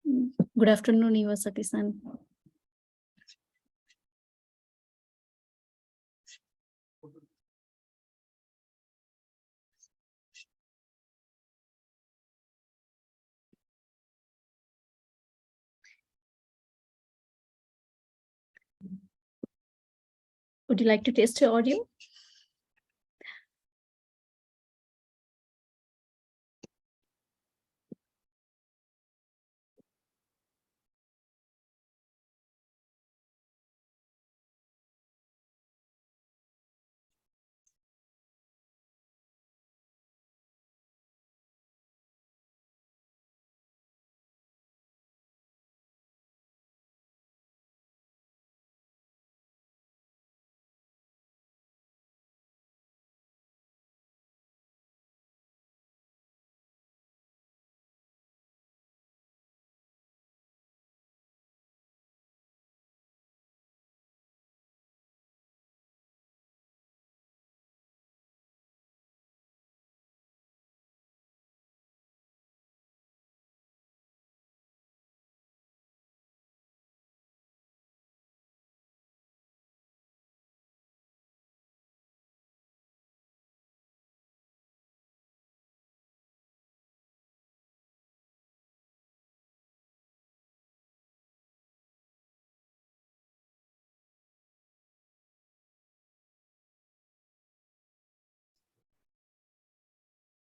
Good afternoon, Iwasaki-san. Would you like to test your audio?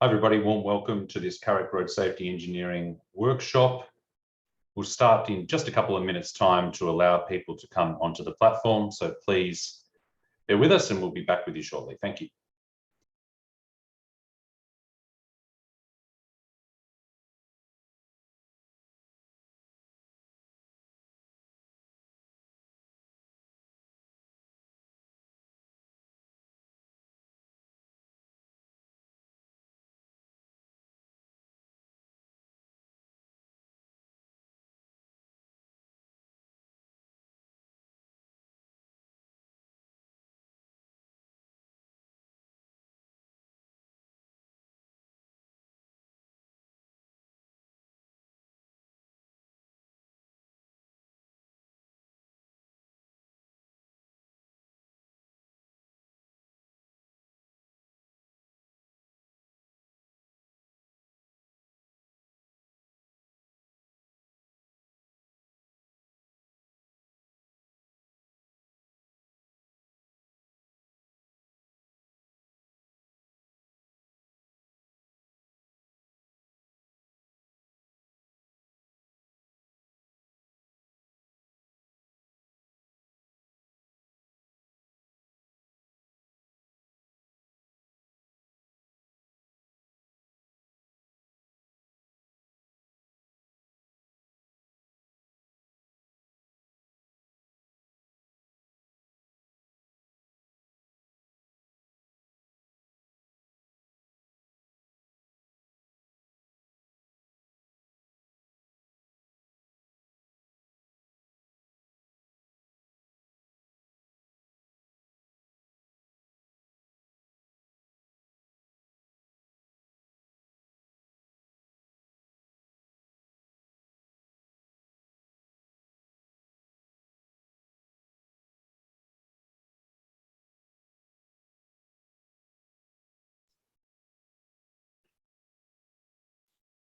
Hi everybody, warm welcome to this CAREC Road Safety Engineering workshop. We'll start in just a couple of minutes time to allow people to come onto the platform. So please bear with us and we'll be back with you shortly. Thank you.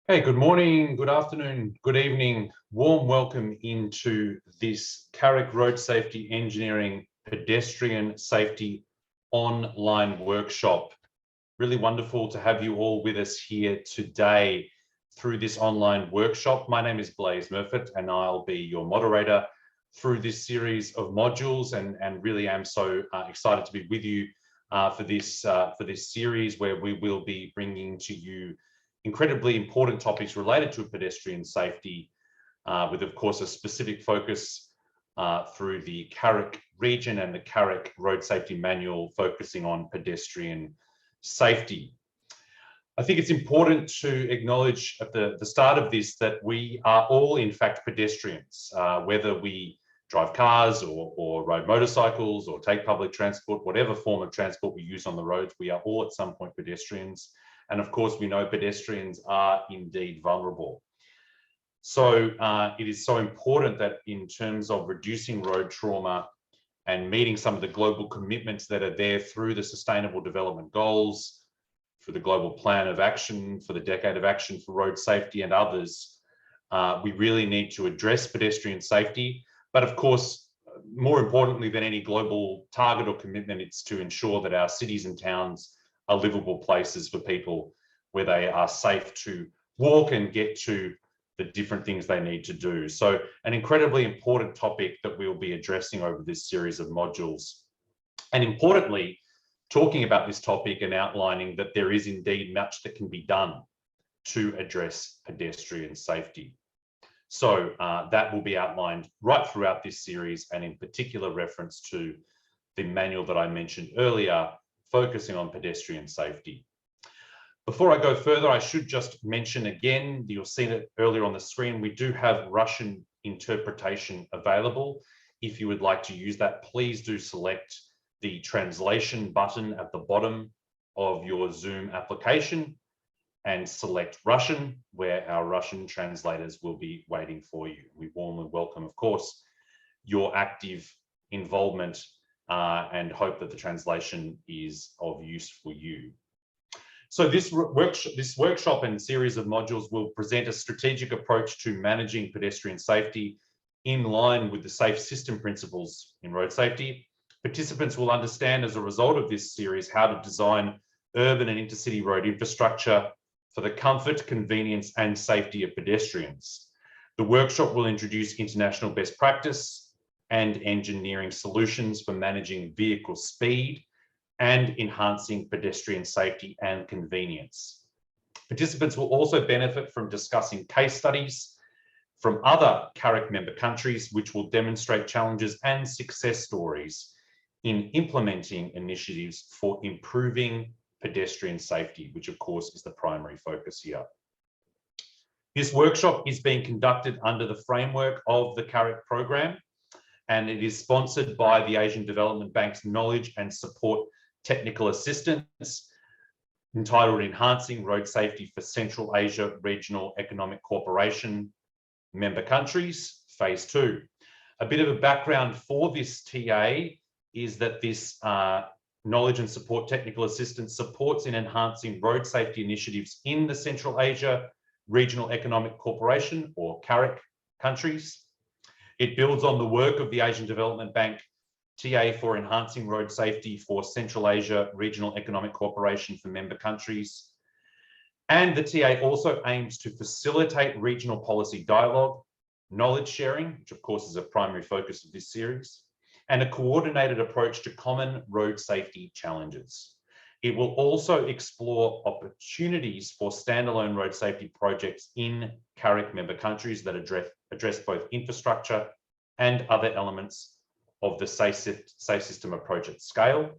Hey, good morning, good afternoon, good evening. Warm welcome into this CAREC Road Safety Engineering Pedestrian Safety online workshop. Really wonderful to have you all with us here today through this online workshop. My name is Blaise Murfitt and I'll be your moderator through this series of modules and really am so excited to be with you for this series where we will be bringing to you incredibly important topics related to pedestrian safety, with of course a specific focus through the CAREC region and the CAREC Road Safety Manual focusing on pedestrian safety. I think it's important to acknowledge at the start of this that we are all in fact pedestrians, whether we drive cars or ride motorcycles or take public transport, whatever form of transport we use on the roads, we are all at some point pedestrians. And of course, we know pedestrians are indeed vulnerable. So it is so important that in terms of reducing road trauma and meeting some of the global commitments that are there through the Sustainable Development Goals, for the Global Plan of Action, for the Decade of Action for Road Safety and others, we really need to address pedestrian safety. But of course, more importantly than any global target or commitment, it's to ensure that our cities and towns are livable places for people where they are safe to walk and get to the different things they need to do. So an incredibly important topic that we'll be addressing over this series of modules. And importantly, talking about this topic and outlining that there is indeed much that can be done to address pedestrian safety. So that will be outlined right throughout this series, and in particular reference to the manual that I mentioned earlier, focusing on pedestrian safety. Before I go further, I should just mention again, you'll see it earlier on the screen, we do have Russian interpretation available. If you would like to use that, please do select the translation button at the bottom of your Zoom application and select Russian, where our Russian translators will be waiting for you. We warmly welcome, of course, your active involvement and hope that the translation is of use for you. So this workshop and series of modules will present a strategic approach to managing pedestrian safety in line with the Safe System principles in road safety. Participants will understand as a result of this series how to design urban and intercity road infrastructure for the comfort, convenience and safety of pedestrians. The workshop will introduce international best practice and engineering solutions for managing vehicle speed and enhancing pedestrian safety and convenience. Participants will also benefit from discussing case studies from other CAREC member countries, which will demonstrate challenges and success stories in implementing initiatives for improving pedestrian safety, which of course is the primary focus here. This workshop is being conducted under the framework of the CAREC program, and it is sponsored by the Asian Development Bank's Knowledge and Support Technical Assistance, entitled Enhancing Road Safety for Central Asia Regional Economic Cooperation member countries, phase 2. A bit of a background for this TA is that this Knowledge and Support Technical Assistance supports in enhancing road safety initiatives in the Central Asia Regional Economic Cooperation, or CAREC countries. It builds on the work of the Asian Development Bank TA for enhancing road safety for Central Asia Regional Economic Cooperation for member countries. And the TA also aims to facilitate regional policy dialogue, knowledge sharing, which of course is a primary focus of this series, and a coordinated approach to common road safety challenges. It will also explore opportunities for standalone road safety projects in CAREC member countries that address both infrastructure and other elements of the Safe System Approach at scale.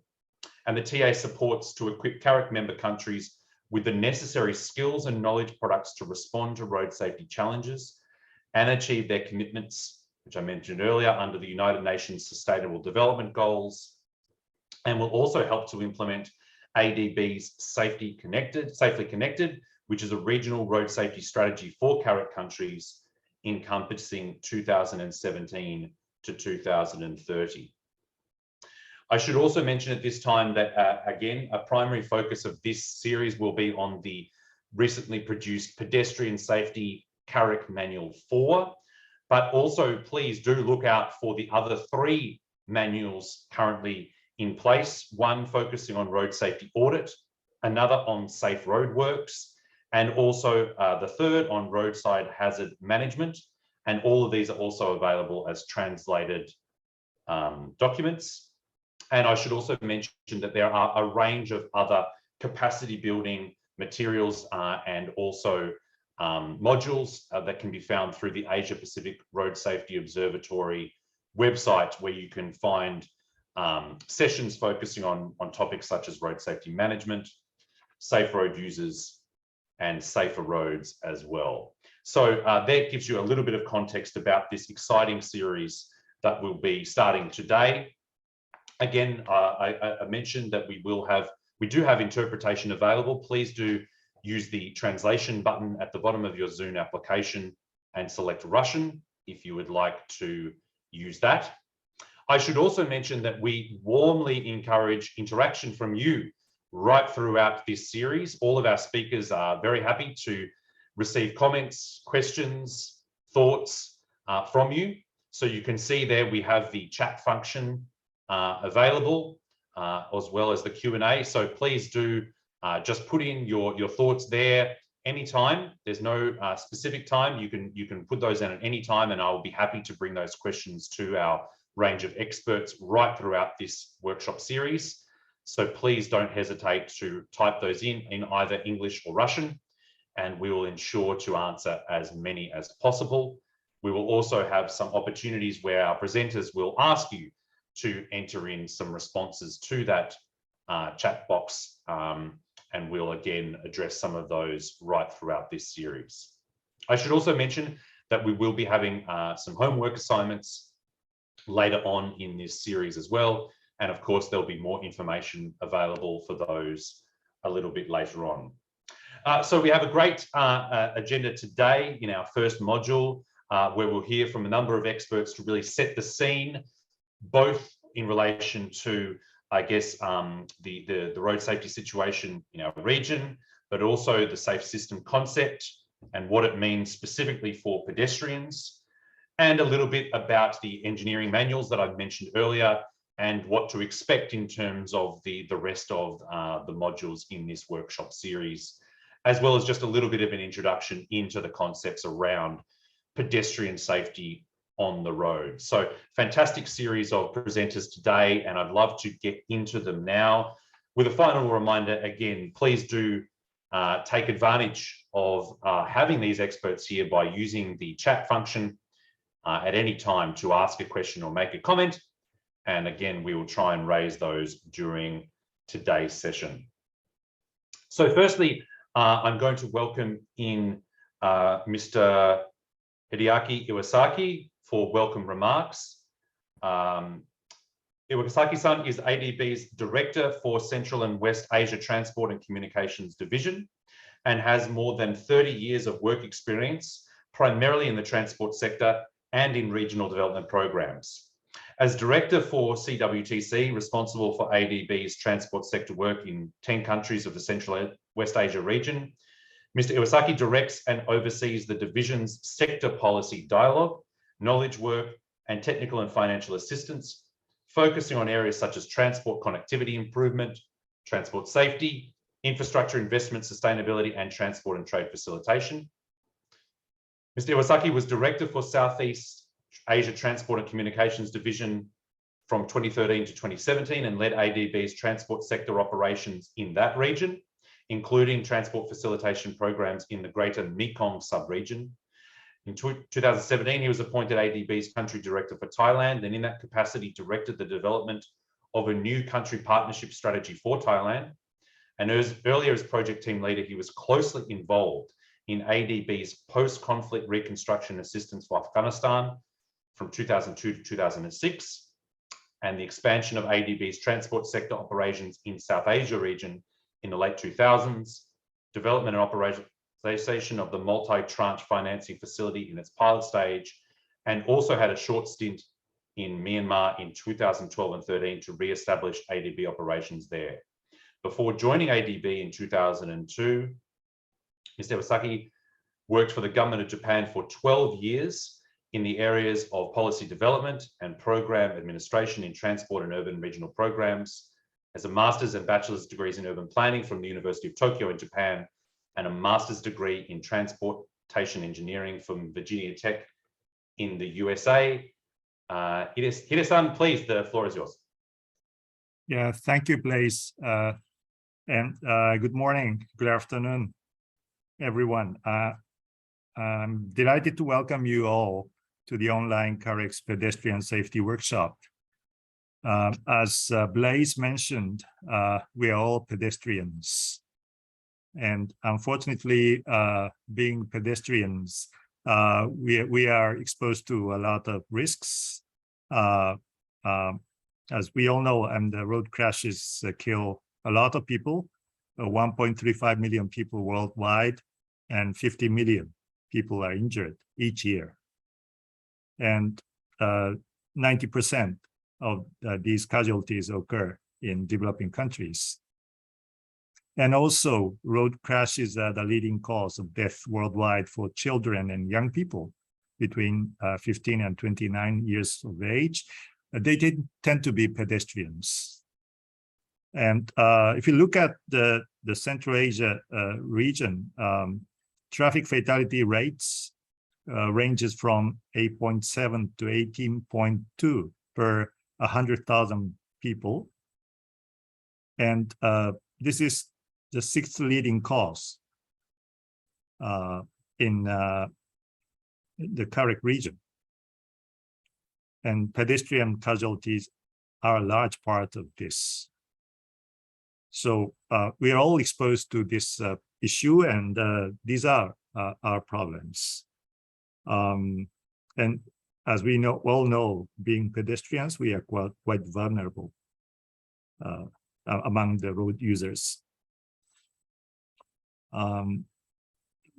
And the TA supports to equip CAREC member countries with the necessary skills and knowledge products to respond to road safety challenges and achieve their commitments, which I mentioned earlier, under the United Nations Sustainable Development Goals, and will also help to implement ADB's Safely Connected, which is a regional road safety strategy for CAREC countries encompassing 2017 to 2030. I should also mention at this time that, again, a primary focus of this series will be on the recently produced Pedestrian Safety CAREC Manual 4, but also please do look out for the other 3 manuals currently in place, one focusing on road safety audit, another on safe roadworks, and also the third on roadside hazard management. And all of these are also available as translated documents. And I should also mention that there are a range of other capacity building materials and also modules that can be found through the Asia Pacific Road Safety Observatory website, where you can find sessions focusing on topics such as road safety management, safe road users, and safer roads as well. So that gives you a little bit of context about this exciting series that will be starting today. Again, I mentioned that we do have interpretation available. Please do use the translation button at the bottom of your Zoom application and select Russian if you would like to use that. I should also mention that we warmly encourage interaction from you right throughout this series. All of our speakers are very happy to receive comments, questions, thoughts from you. So you can see there we have the chat function available, as well as the Q&A. So please do just put in your thoughts there anytime. There's no specific time. You can put those in at any time, and I will be happy to bring those questions to our range of experts right throughout this workshop series. So please don't hesitate to type those in either English or Russian, and we will ensure to answer as many as possible. We will also have some opportunities where our presenters will ask you to enter in some responses to that chat box, and we'll again address some of those right throughout this series. I should also mention that we will be having some homework assignments later on in this series as well. And of course, there'll be more information available for those a little bit later on. So we have a great agenda today in our first module, where we'll hear from a number of experts to really set the scene, both in relation to, I guess, the road safety situation in our region, but also the safe system concept and what it means specifically for pedestrians, and a little bit about the engineering manuals that I've mentioned earlier and what to expect in terms of the rest of the modules in this workshop series, as well as just a little bit of an introduction into the concepts around pedestrian safety on the road. So fantastic series of presenters today, and I'd love to get into them now. With a final reminder, again, please do take advantage of having these experts here by using the chat function at any time to ask a question or make a comment. And again, we will try and raise those during today's session. So firstly, I'm going to welcome in Mr. Hideaki Iwasaki for welcome remarks. Iwasaki-san is ADB's Director for Central and West Asia Transport and Communications Division and has more than 30 years of work experience, primarily in the transport sector and in regional development programs. As Director for CWTC, responsible for ADB's transport sector work in 10 countries of the Central and West Asia region, Mr. Iwasaki directs and oversees the division's sector policy dialogue, knowledge work, and technical and financial assistance, focusing on areas such as transport connectivity improvement, transport safety, infrastructure investment, sustainability, and transport and trade facilitation. Mr. Iwasaki was Director for Southeast Asia Transport and Communications Division from 2013 to 2017 and led ADB's transport sector operations in that region, including transport facilitation programs in the Greater Mekong sub-region. In 2017, he was appointed ADB's Country Director for Thailand, and in that capacity directed the development of a new country partnership strategy for Thailand. And earlier as project team leader, he was closely involved in ADB's post-conflict reconstruction assistance for Afghanistan from 2002 to 2006, and the expansion of ADB's transport sector operations in South Asia region in the late 2000s, development and operationalization of the multi-tranche financing facility in its pilot stage, and also had a short stint in Myanmar in 2012 and 13 to re-establish ADB operations there. Before joining ADB in 2002, Mr. Iwasaki worked for the government of Japan for 12 years in the areas of policy development and program administration in transport and urban regional programs, as a master's and bachelor's degrees in urban planning from the University of Tokyo in Japan, and a master's degree in transportation engineering from Virginia Tech in the USA. Hide-san, please, the floor is yours. Yeah, thank you, Blaise. And good morning, good afternoon, everyone. I'm delighted to welcome you all to the online CAREC pedestrian safety workshop. As Blaise mentioned, we are all pedestrians. And unfortunately, being pedestrians, we are exposed to a lot of risks. As we all know, the road crashes kill a lot of people, 1.35 million people worldwide, and 50 million people are injured each year. And 90% of these casualties occur in developing countries. And also, road crashes are the leading cause of death worldwide for children and young people between 15 and 29 years of age. They tend to be pedestrians. And if you look at the Central Asia region, traffic fatality rates ranges from 8.7 to 18.2 per 100,000 people. And this is the sixth leading cause in the CAREC region. And pedestrian casualties are a large part of this. So we are all exposed to this issue, and these are our problems. And as we all know, being pedestrians, we are quite vulnerable among the road users.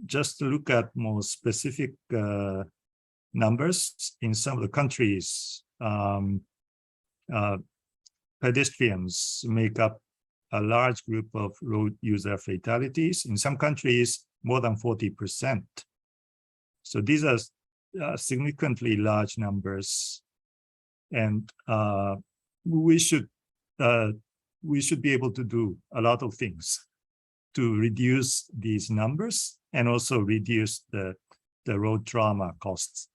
Just to look at more specific numbers, in some of the countries, pedestrians make up a large group of road user fatalities. In some countries, more than 40%. So these are significantly large numbers, and we should be able to do a lot of things to reduce these numbers and also reduce the road trauma costs.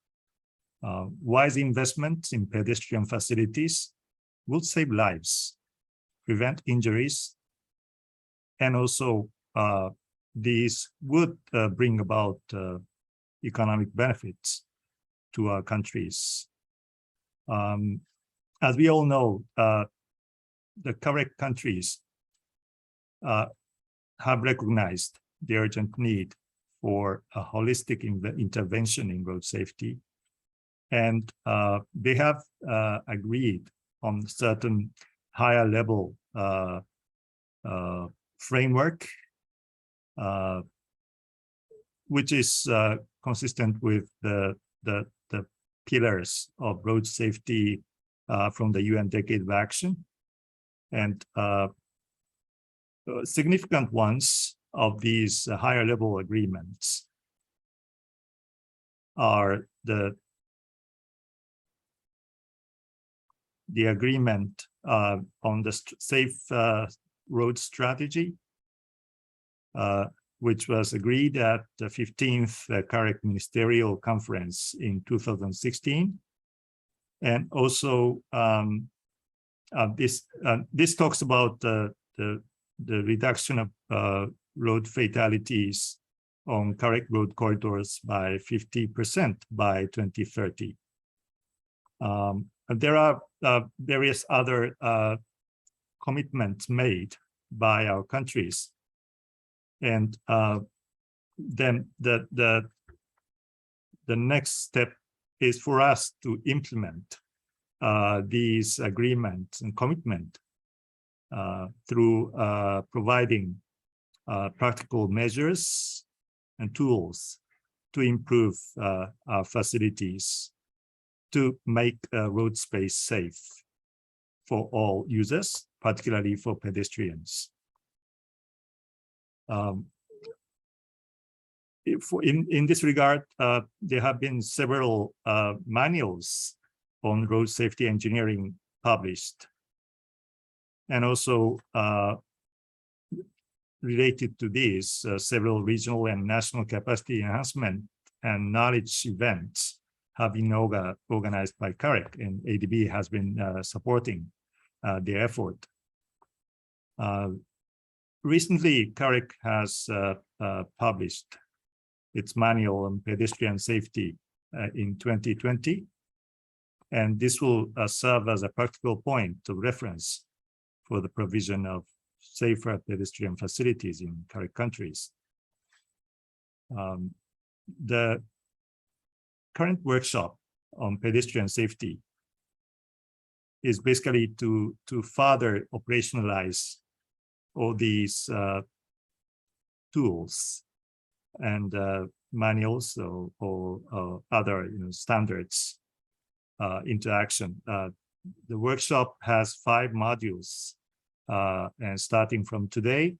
Wise investments in pedestrian facilities will save lives, prevent injuries, and also these would bring about economic benefits to our countries. As we all know, the CAREC countries have recognized the urgent need for a holistic intervention in road safety. And they have agreed on certain higher level framework, which is consistent with the pillars of road safety from the UN Decade of Action. And significant ones of these higher level agreements are the agreement on the safe road strategy, which was agreed at the 15th CAREC Ministerial Conference in 2016. And also this talks about the reduction of road fatalities on CAREC road corridors by 50% by 2030. There are various other commitments made by our countries, and then the next step is for us to implement these agreements and commitment through providing practical measures and tools to improve our facilities to make road space safe for all users, particularly for pedestrians. In this regard, there have been several manuals on road safety engineering published, and also related to this, several regional and national capacity enhancement and knowledge events have been organized by CAREC, and ADB has been supporting the effort. Recently, CAREC has published its manual on pedestrian safety in 2020, and this will serve as a practical point of reference for the provision of safer pedestrian facilities in CAREC countries. The current workshop on pedestrian safety is basically to further operationalize all these tools and manuals or other standards into action. The workshop has 5 modules, and starting from today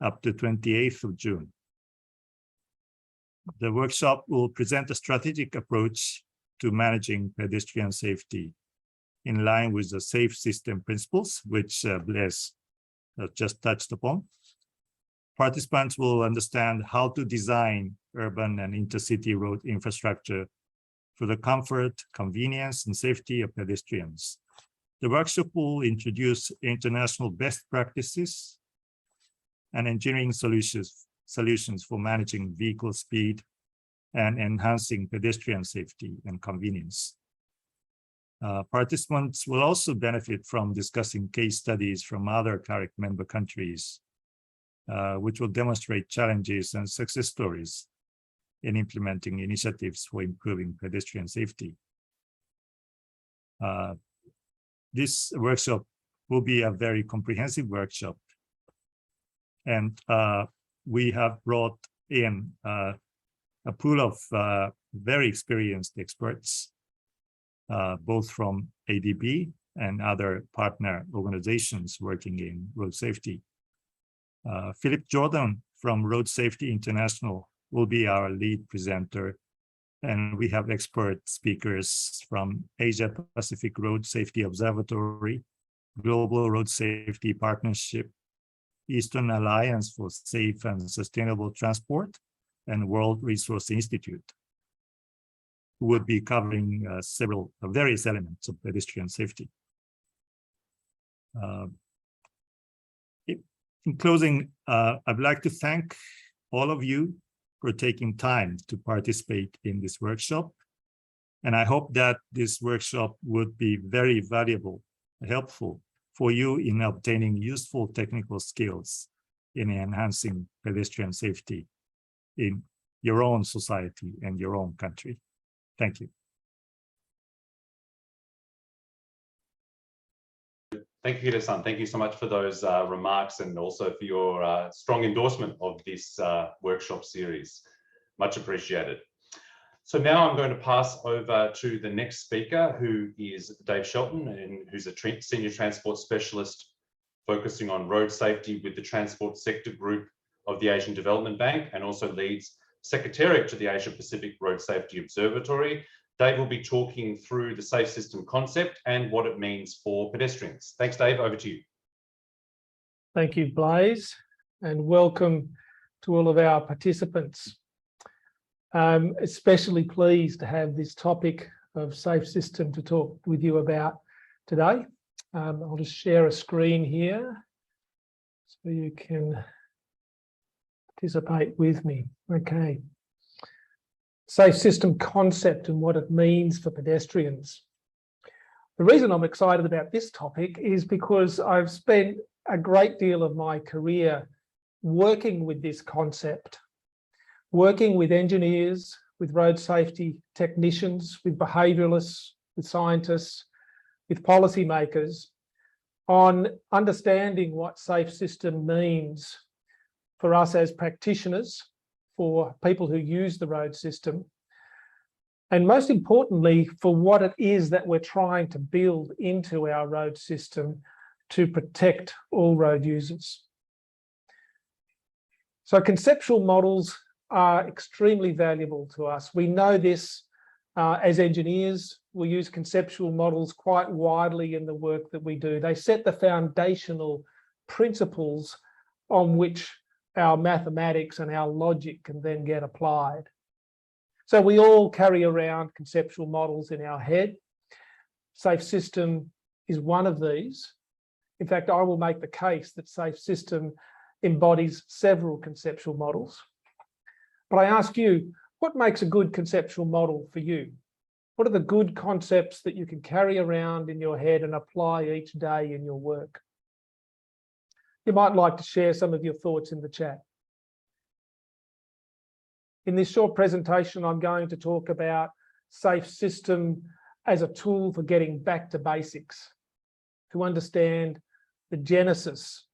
up to 28th of June. The workshop will present a strategic approach to managing pedestrian safety in line with the Safe System principles, which Blaise just touched upon. Participants will understand how to design urban and intercity road infrastructure for the comfort, convenience, and safety of pedestrians. The workshop will introduce international best practices and engineering solutions for managing vehicle speed and enhancing pedestrian safety and convenience. Participants will also benefit from discussing case studies from other CAREC member countries, which will demonstrate challenges and success stories in implementing initiatives for improving pedestrian safety. This workshop will be a very comprehensive workshop, and we have brought in a pool of very experienced experts, both from ADB and other partner organizations working in road safety. Philip Jordan from Road Safety International will be our lead presenter, and we have expert speakers from Asia Pacific Road Safety Observatory, Global Road Safety Partnership, Eastern Alliance for Safe and Sustainable Transport, and World Resource Institute, who would be covering various elements of pedestrian safety. In closing, I'd like to thank all of you for taking time to participate in this workshop. And I hope that this workshop would be very valuable, helpful for you in obtaining useful technical skills in enhancing pedestrian safety in your own society and your own country. Thank you. Thank you, Hide-san. Thank you so much for those remarks, and also for your strong endorsement of this workshop series. Much appreciated. So now I'm going to pass over to the next speaker, who is Dave Shelton, and who's a senior transport specialist focusing on road safety with the Transport Sector Group of the Asian Development Bank, and also leads Secretariat to the Asia Pacific Road Safety Observatory. Dave will be talking through the safe system concept and what it means for pedestrians. Thanks, Dave. Over to you. Thank you, Blaise, and welcome to all of our participants. I'm especially pleased to have this topic of safe system to talk with you about today. I'll just share a screen here so you can participate with me. Okay. Safe system concept and what it means for pedestrians. The reason I'm excited about this topic is because I've spent a great deal of my career working with this concept, working with engineers, with road safety technicians, with behaviouralists, with scientists, with policymakers on understanding what safe system means for us as practitioners, for people who use the road system, and most importantly, for what it is that we're trying to build into our road system to protect all road users. So conceptual models are extremely valuable to us. We know this as engineers. We use conceptual models quite widely in the work that we do. They set the foundational principles on which our mathematics and our logic can then get applied. So we all carry around conceptual models in our head. Safe system is one of these. In fact, I will make the case that safe system embodies several conceptual models. But I ask you, what makes a good conceptual model for you? What are the good concepts that you can carry around in your head and apply each day in your work? You might like to share some of your thoughts in the chat. In this short presentation, I'm going to talk about safe system as a tool for getting back to basics, to understand the genesis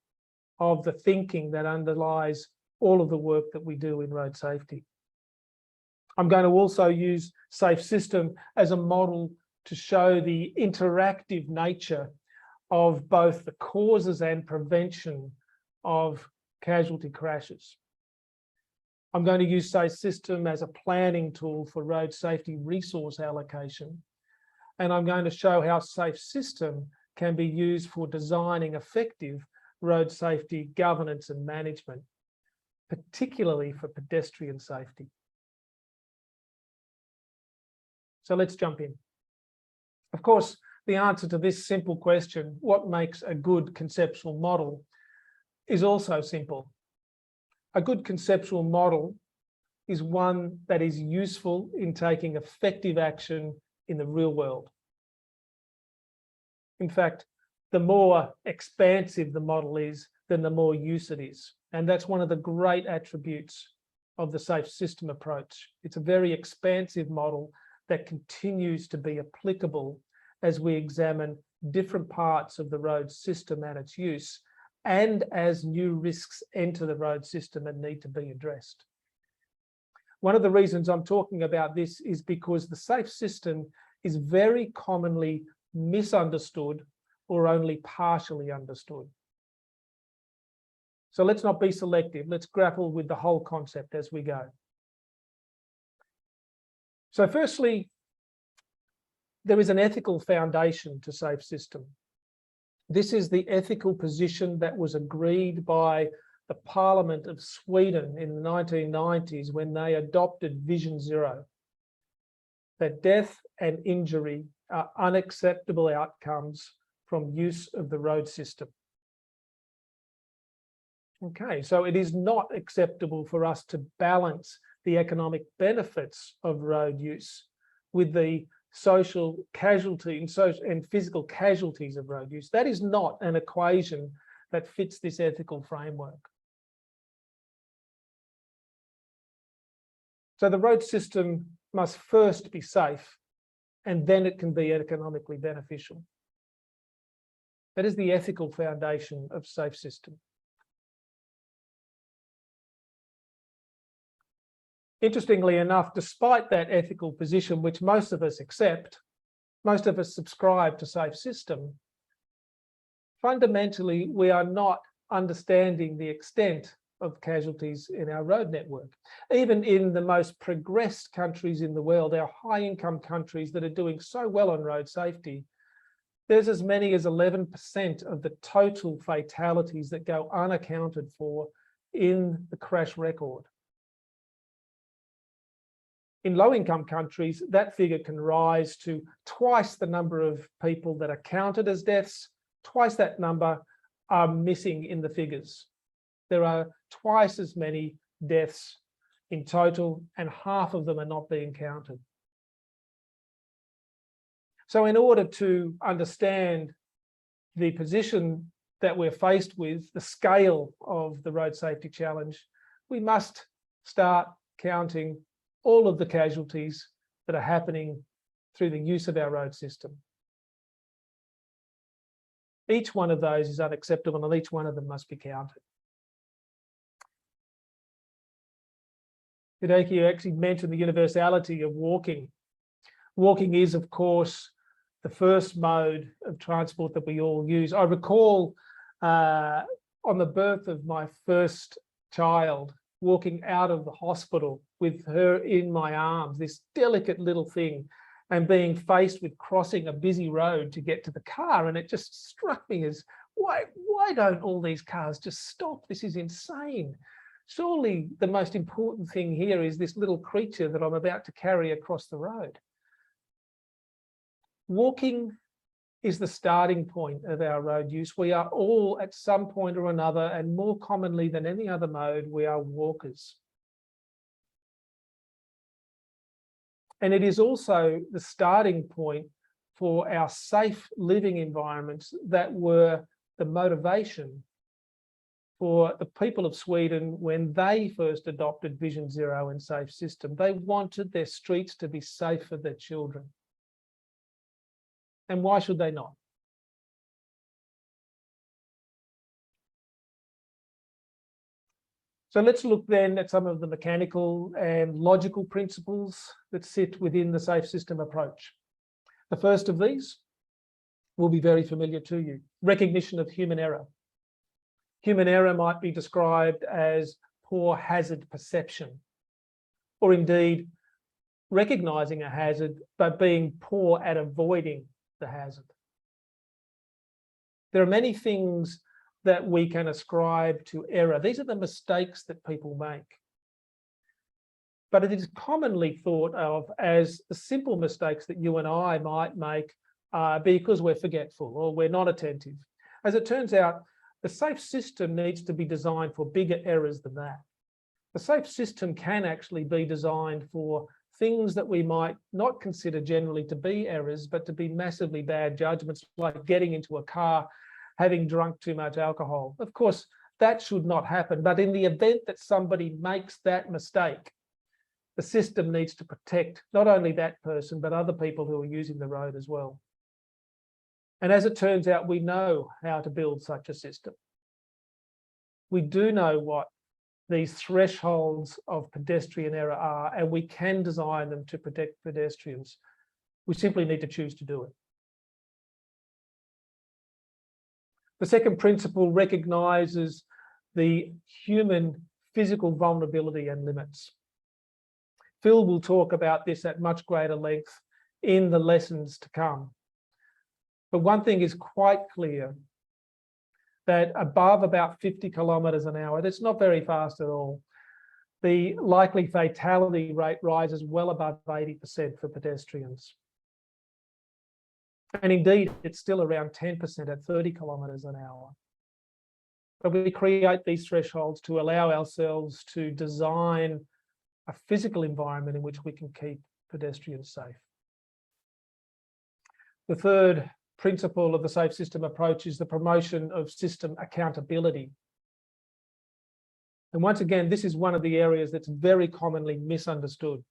of the thinking that underlies all of the work that we do in road safety. I'm going to also use Safe System as a model to show the interactive nature of both the causes and prevention of casualty crashes. I'm going to use Safe System as a planning tool for road safety resource allocation. And I'm going to show how Safe System can be used for designing effective road safety governance and management, particularly for pedestrian safety. So let's jump in. Of course, the answer to this simple question, what makes a good conceptual model, is also simple. A good conceptual model is one that is useful in taking effective action in the real world. In fact, the more expansive the model is, then the more use it is. And that's one of the great attributes of the Safe System approach. It's a very expansive model that continues to be applicable as we examine different parts of the road system and its use, and as new risks enter the road system and need to be addressed. One of the reasons I'm talking about this is because the Safe System is very commonly misunderstood or only partially understood. So let's not be selective. Let's grapple with the whole concept as we go. So firstly, there is an ethical foundation to Safe System. This is the ethical position that was agreed by the Parliament of Sweden in the 1990s when they adopted Vision Zero, that death and injury are unacceptable outcomes from use of the road system. Okay, so it is not acceptable for us to balance the economic benefits of road use with the social casualty and physical casualties of road use. That is not an equation that fits this ethical framework. So the road system must first be safe, and then it can be economically beneficial. That is the ethical foundation of Safe System. Interestingly enough, despite that ethical position, which most of us accept, most of us subscribe to Safe System, fundamentally, we are not understanding the extent of casualties in our road network. Even in the most progressed countries in the world, our high-income countries that are doing so well on road safety, there's as many as 11% of the total fatalities that go unaccounted for in the crash record. In low-income countries, that figure can rise to twice the number of people that are counted as deaths, twice that number are missing in the figures. There are twice as many deaths in total, and half of them are not being counted. So in order to understand the position that we're faced with, the scale of the road safety challenge, we must start counting all of the casualties that are happening through the use of our road system. Each one of those is unacceptable, and each one of them must be counted. Hideki, you actually mentioned the universality of walking. Walking is, of course, the first mode of transport that we all use. I recall on the birth of my first child, walking out of the hospital with her in my arms, this delicate little thing, and being faced with crossing a busy road to get to the car. And it just struck me as, why don't all these cars just stop? This is insane. Surely the most important thing here is this little creature that I'm about to carry across the road. Walking is the starting point of our road use. We are all at some point or another, and more commonly than any other mode, we are walkers. And it is also the starting point for our safe living environments that were the motivation for the people of Sweden when they first adopted Vision Zero and Safe System. They wanted their streets to be safe for their children. And why should they not? So let's look then at some of the mechanical and logical principles that sit within the safe system approach. The first of these will be very familiar to you: recognition of human error. Human error might be described as poor hazard perception, or indeed recognizing a hazard but being poor at avoiding the hazard. There are many things that we can ascribe to error. These are the mistakes that people make. But it is commonly thought of as the simple mistakes that you and I might make because we're forgetful or we're not attentive. As it turns out, the safe system needs to be designed for bigger errors than that. The safe system can actually be designed for things that we might not consider generally to be errors, but to be massively bad judgments, like getting into a car, having drunk too much alcohol. Of course, that should not happen. But in the event that somebody makes that mistake, the system needs to protect not only that person, but other people who are using the road as well. And as it turns out, we know how to build such a system. We do know what these thresholds of pedestrian error are, and we can design them to protect pedestrians. We simply need to choose to do it. The second principle recognizes the human physical vulnerability and limits. Phil will talk about this at much greater length in the lessons to come. But one thing is quite clear, that above about 50 kilometers an hour, that's not very fast at all, the likely fatality rate rises well above 80% for pedestrians. And indeed, it's still around 10% at 30 kilometers an hour. But we create these thresholds to allow ourselves to design a physical environment in which we can keep pedestrians safe. The third principle of the safe system approach is the promotion of system accountability. And once again, this is one of the areas that's very commonly misunderstood.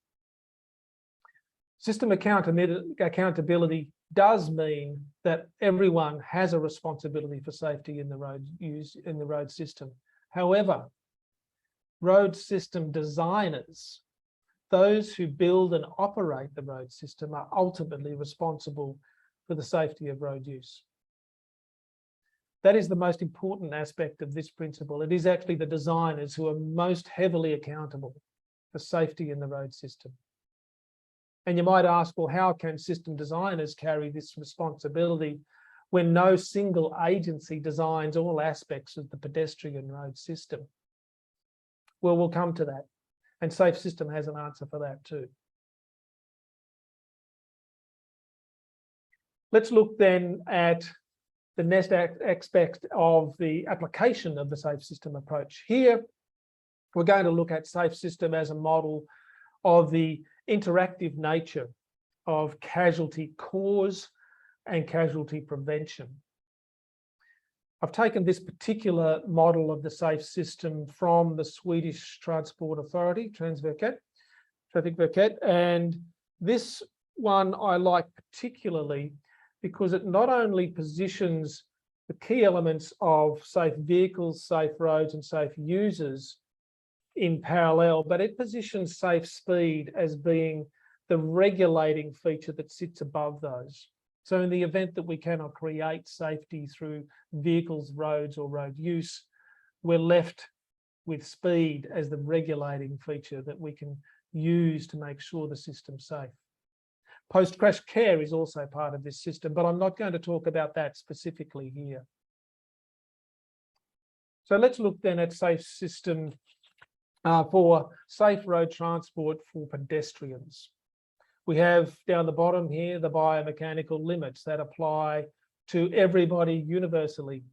System accountability does mean that everyone has a responsibility for safety in the road system. However, road system designers, those who build and operate the road system, are ultimately responsible for the safety of road use. That is the most important aspect of this principle. It is actually the designers who are most heavily accountable for safety in the road system. And you might ask, well, how can system designers carry this responsibility when no single agency designs all aspects of the pedestrian road system? Well, we'll come to that. And Safe System has an answer for that too. Let's look then at the next aspect of the application of the Safe System approach. Here, we're going to look at Safe System as a model of the interactive nature of casualty cause and casualty prevention. I've taken this particular model of the Safe System from the Swedish Transport Authority, Trafikverket, and this one I like particularly because it not only positions the key elements of safe vehicles, safe roads, and safe users in parallel, but it positions safe speed as being the regulating feature that sits above those. So in the event that we cannot create safety through vehicles, roads, or road use, we're left with speed as the regulating feature that we can use to make sure the system's safe. Post-crash care is also part of this system, but I'm not going to talk about that specifically here. So let's look then at Safe System for safe road transport for pedestrians. We have down the bottom here the biomechanical limits that apply to everybody universally.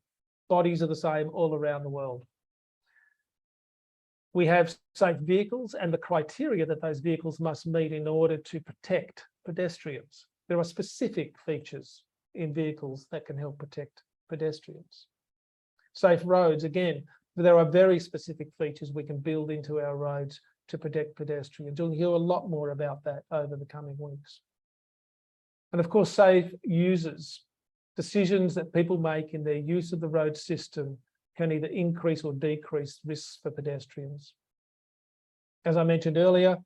Bodies are the same all around the world. We have safe vehicles and the criteria that those vehicles must meet in order to protect pedestrians. There are specific features in vehicles that can help protect pedestrians. Safe roads, again, there are very specific features we can build into our roads to protect pedestrians. You'll hear a lot more about that over the coming weeks. And of course, safe users, decisions that people make in their use of the road system can either increase or decrease risks for pedestrians. As I mentioned earlier,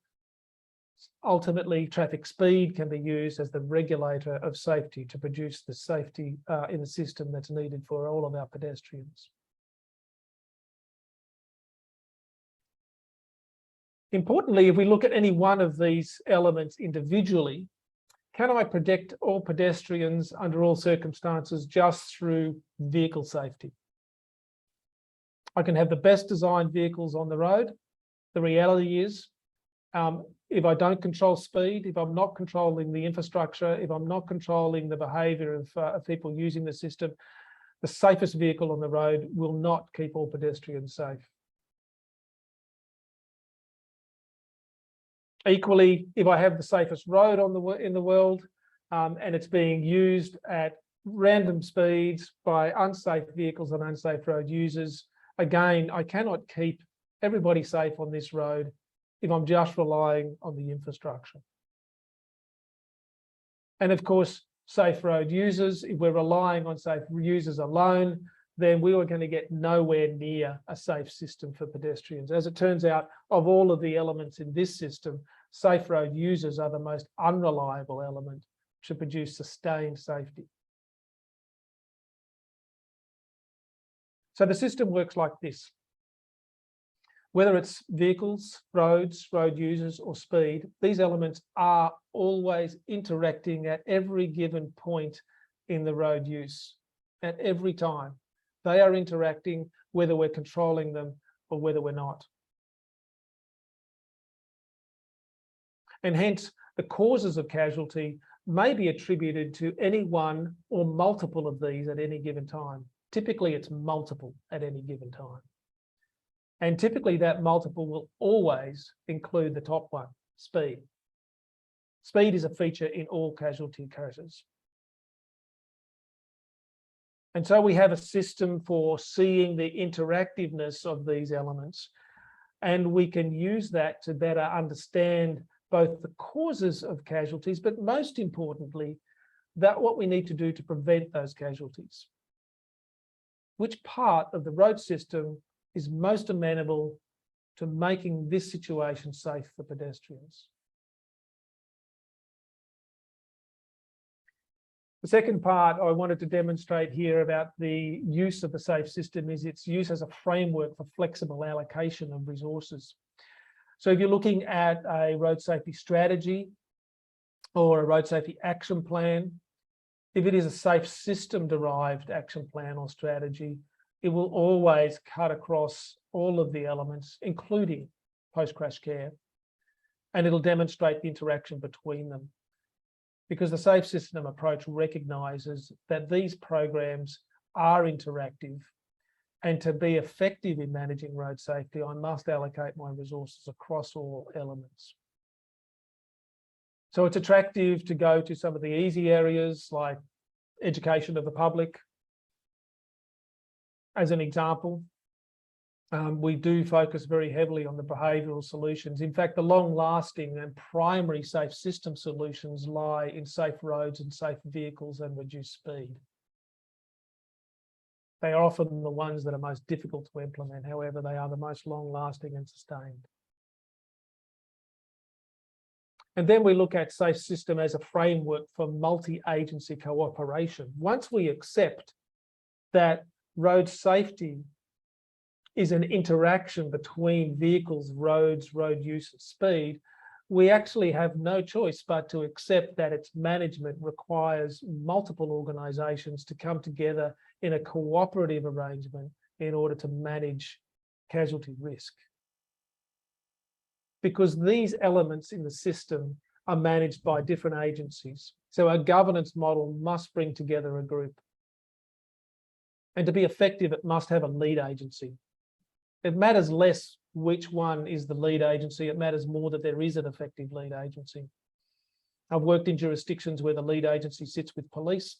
ultimately traffic speed can be used as the regulator of safety to produce the safety in the system that's needed for all of our pedestrians. Importantly, if we look at any one of these elements individually, can I protect all pedestrians under all circumstances just through vehicle safety? I can have the best designed vehicles on the road. The reality is, if I don't control speed, if I'm not controlling the infrastructure, if I'm not controlling the behaviour of people using the system, the safest vehicle on the road will not keep all pedestrians safe. Equally, if I have the safest road in the world and it's being used at random speeds by unsafe vehicles and unsafe road users, again, I cannot keep everybody safe on this road if I'm just relying on the infrastructure. And of course, safe road users, if we're relying on safe users alone, then we are going to get nowhere near a safe system for pedestrians. As it turns out, of all of the elements in this system, safe road users are the most unreliable element to produce sustained safety. So the system works like this. Whether it's vehicles, roads, road users, or speed, these elements are always interacting at every given point in the road use, at every time. They are interacting whether we're controlling them or whether we're not. And hence, the causes of casualty may be attributed to any one or multiple of these at any given time. Typically, it's multiple at any given time. And typically that multiple will always include the top one, speed. Speed is a feature in all casualty cases. And so we have a system for seeing the interactiveness of these elements, and we can use that to better understand both the causes of casualties, but most importantly, that what we need to do to prevent those casualties. Which part of the road system is most amenable to making this situation safe for pedestrians? The second part I wanted to demonstrate here about the use of the safe system is its use as a framework for flexible allocation of resources. So if you're looking at a road safety strategy or a road safety action plan, if it is a safe system derived action plan or strategy, it will always cut across all of the elements, including post-crash care, and it'll demonstrate the interaction between them. Because the Safe System approach recognises that these programs are interactive, and to be effective in managing road safety, I must allocate my resources across all elements. So it's attractive to go to some of the easy areas like education of the public. As an example, we do focus very heavily on the behavioural solutions. In fact, the long-lasting and primary safe system solutions lie in safe roads and safe vehicles and reduced speed. They are often the ones that are most difficult to implement. However, they are the most long-lasting and sustained. And then we look at safe system as a framework for multi-agency cooperation. Once we accept that road safety is an interaction between vehicles, roads, road use and speed, we actually have no choice but to accept that its management requires multiple organisations to come together in a cooperative arrangement in order to manage casualty risk. Because these elements in the system are managed by different agencies. So our governance model must bring together a group. And to be effective, it must have a lead agency. It matters less which one is the lead agency. It matters more that there is an effective lead agency. I've worked in jurisdictions where the lead agency sits with police.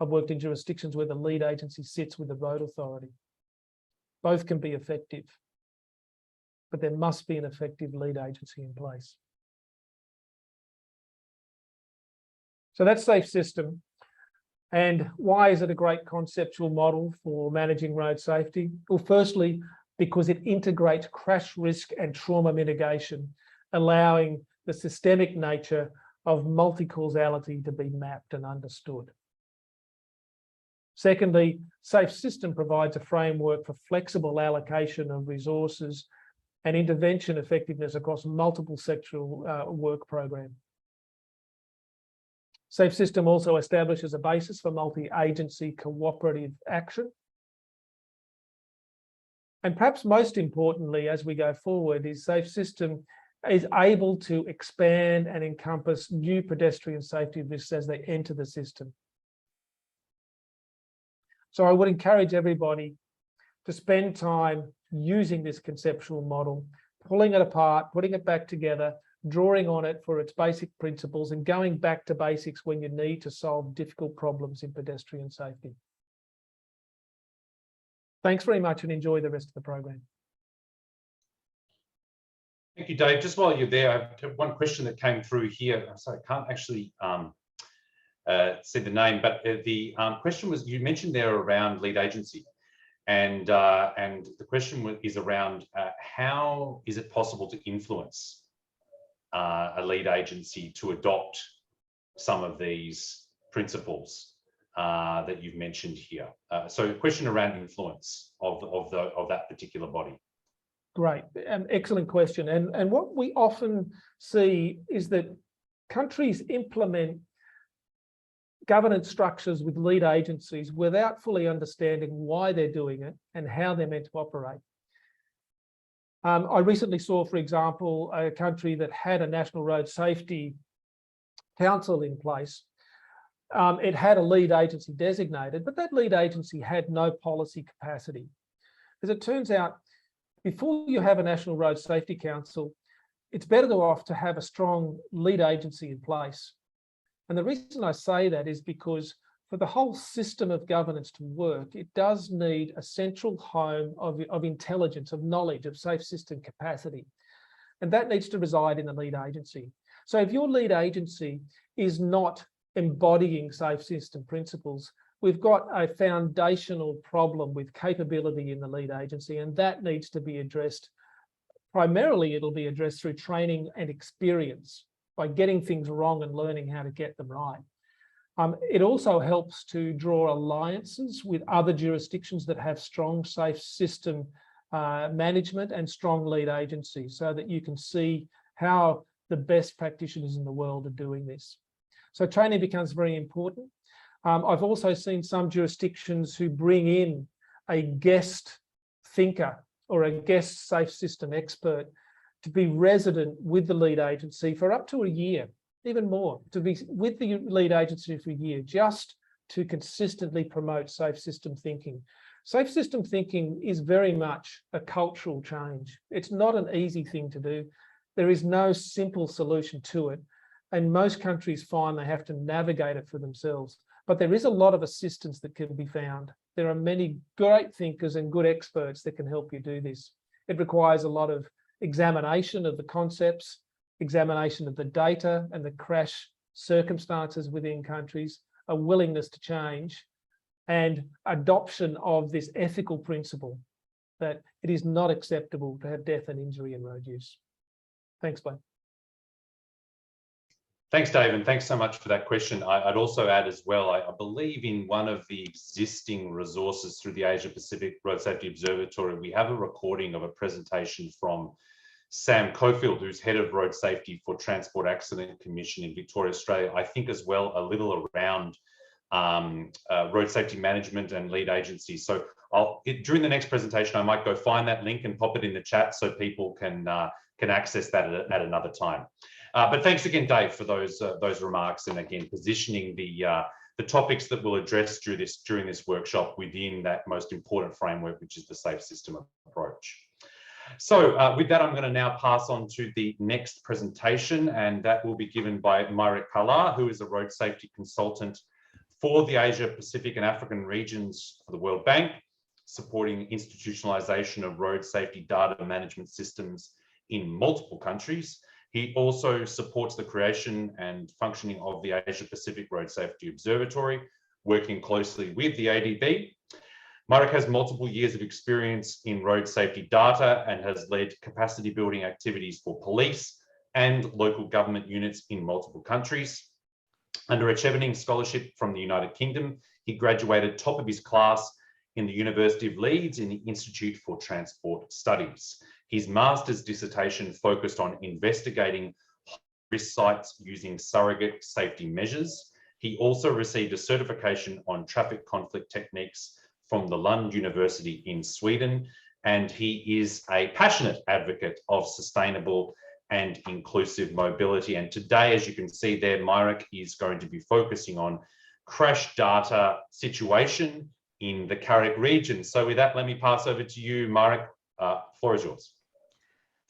I've worked in jurisdictions where the lead agency sits with the road authority. Both can be effective, but there must be an effective lead agency in place. So that's Safe System. And why is it a great conceptual model for managing road safety? Well, firstly, because it integrates crash risk and trauma mitigation, allowing the systemic nature of multi-causality to be mapped and understood. Secondly, Safe System provides a framework for flexible allocation of resources and intervention effectiveness across multiple sectoral work programs. Safe System also establishes a basis for multi-agency cooperative action. And perhaps most importantly, as we go forward, is Safe System is able to expand and encompass new pedestrian safety risks as they enter the system. So I would encourage everybody to spend time using this conceptual model, pulling it apart, putting it back together, drawing on it for its basic principles, and going back to basics when you need to solve difficult problems in pedestrian safety. Thanks very much and enjoy the rest of the program. Thank you, Dave. Just while you're there, I have one question that came through here. I'm sorry, I can't actually say the name, but the question was, you mentioned there around lead agency. And the question is around how is it possible to influence a lead agency to adopt some of these principles that you've mentioned here? So a question around influence of that particular body. Great, excellent question. And what we often see is that countries implement governance structures with lead agencies without fully understanding why they're doing it and how they're meant to operate. I recently saw, for example, a country that had a National Road Safety Council in place. It had a lead agency designated, but that lead agency had no policy capacity. As it turns out, before you have a National Road Safety Council, it's better off to have a strong lead agency in place. And the reason I say that is because for the whole system of governance to work, it does need a central home of intelligence, of knowledge, of safe system capacity. And that needs to reside in the lead agency. So if your lead agency is not embodying safe system principles, we've got a foundational problem with capability in the lead agency, and that needs to be addressed. Primarily, it'll be addressed through training and experience, by getting things wrong and learning how to get them right. It also helps to draw alliances with other jurisdictions that have strong safe system management and strong lead agencies, so that you can see how the best practitioners in the world are doing this. So training becomes very important. I've also seen some jurisdictions who bring in a guest thinker or a guest safe system expert to be resident with the lead agency for up to a year, even more, to be with the lead agency for a year, just to consistently promote safe system thinking. Safe system thinking is very much a cultural change. It's not an easy thing to do. There is no simple solution to it. And most countries find they have to navigate it for themselves. But there is a lot of assistance that can be found. There are many great thinkers and good experts that can help you do this. It requires a lot of examination of the concepts, examination of the data and the crash circumstances within countries, a willingness to change, and adoption of this ethical principle that it is not acceptable to have death and injury in road use. Thanks, Blaine. Thanks, Dave, and thanks so much for that question. I'd also add as well, I believe in one of the existing resources through the Asia Pacific Road Safety Observatory, we have a recording of a presentation from Sam Cofield, who's head of road safety for Transport Accident Commission in Victoria, Australia. I think as well a little around road safety management and lead agencies. So during the next presentation, I might go find that link and pop it in the chat so people can access that at another time. But thanks again, Dave, for those remarks, and again positioning the topics that we'll address during this workshop within that most important framework, which is the Safe System Approach. So with that, I'm going to now pass on to the next presentation, and that will be given by Myrick Kalar, who is a road safety consultant for the Asia Pacific and African regions for the World Bank, supporting institutionalization of road safety data management systems in multiple countries. He also supports the creation and functioning of the Asia Pacific Road Safety Observatory, working closely with the ADB. Marek has multiple years of experience in road safety data and has led capacity building activities for police and local government units in multiple countries. Under a Chevening Scholarship from the United Kingdom, he graduated top of his class in the University of Leeds in the Institute for Transport Studies. His master's dissertation focused on investigating risk sites using surrogate safety measures. He also received a certification on traffic conflict techniques from the Lund University in Sweden, and he is a passionate advocate of sustainable and inclusive mobility. And today, as you can see there, Marek is going to be focusing on crash data situation in the CAREC region. So with that, let me pass over to you, Marek. Floor is yours.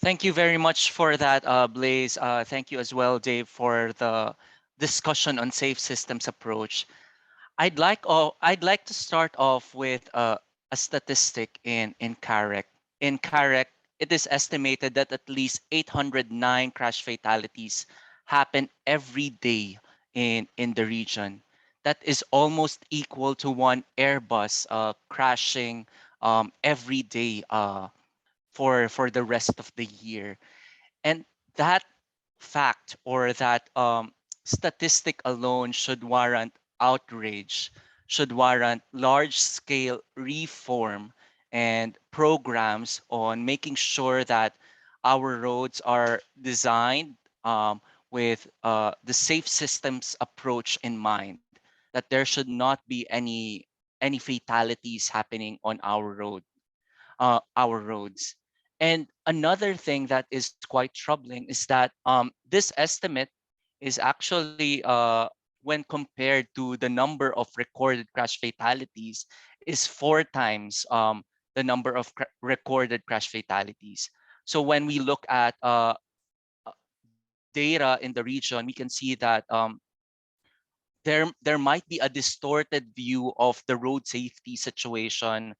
Thank you very much for that, Blaise. Thank you as well, Dave, for the discussion on safe systems approach. I'd like to start off with a statistic in CAREC. In CAREC, it is estimated that at least 809 crash fatalities happen every day in the region. That is almost equal to one Airbus crashing every day for the rest of the year. And that fact or that statistic alone should warrant outrage, should warrant large-scale reform and programs on making sure that our roads are designed with the safe systems approach in mind, that there should not be any fatalities happening on our roads. And another thing that is quite troubling is that this estimate is actually when compared to the number of recorded crash fatalities is 4 times the number of recorded crash fatalities. So when we look at data in the region, we can see that there might be a distorted view of the road safety situation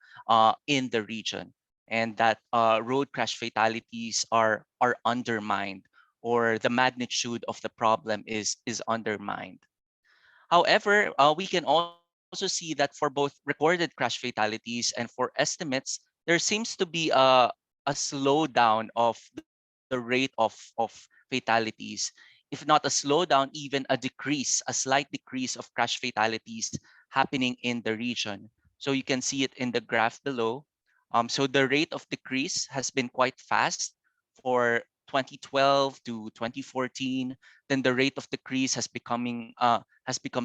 in the region, and that road crash fatalities are undermined, or the magnitude of the problem is undermined. However, we can also see that for both recorded crash fatalities and for estimates, there seems to be a slowdown of the rate of fatalities. If not a slowdown, even a decrease, a slight decrease of crash fatalities happening in the region. So you can see it in the graph below. So the rate of decrease has been quite fast for 2012 to 2014. Then the rate of decrease has become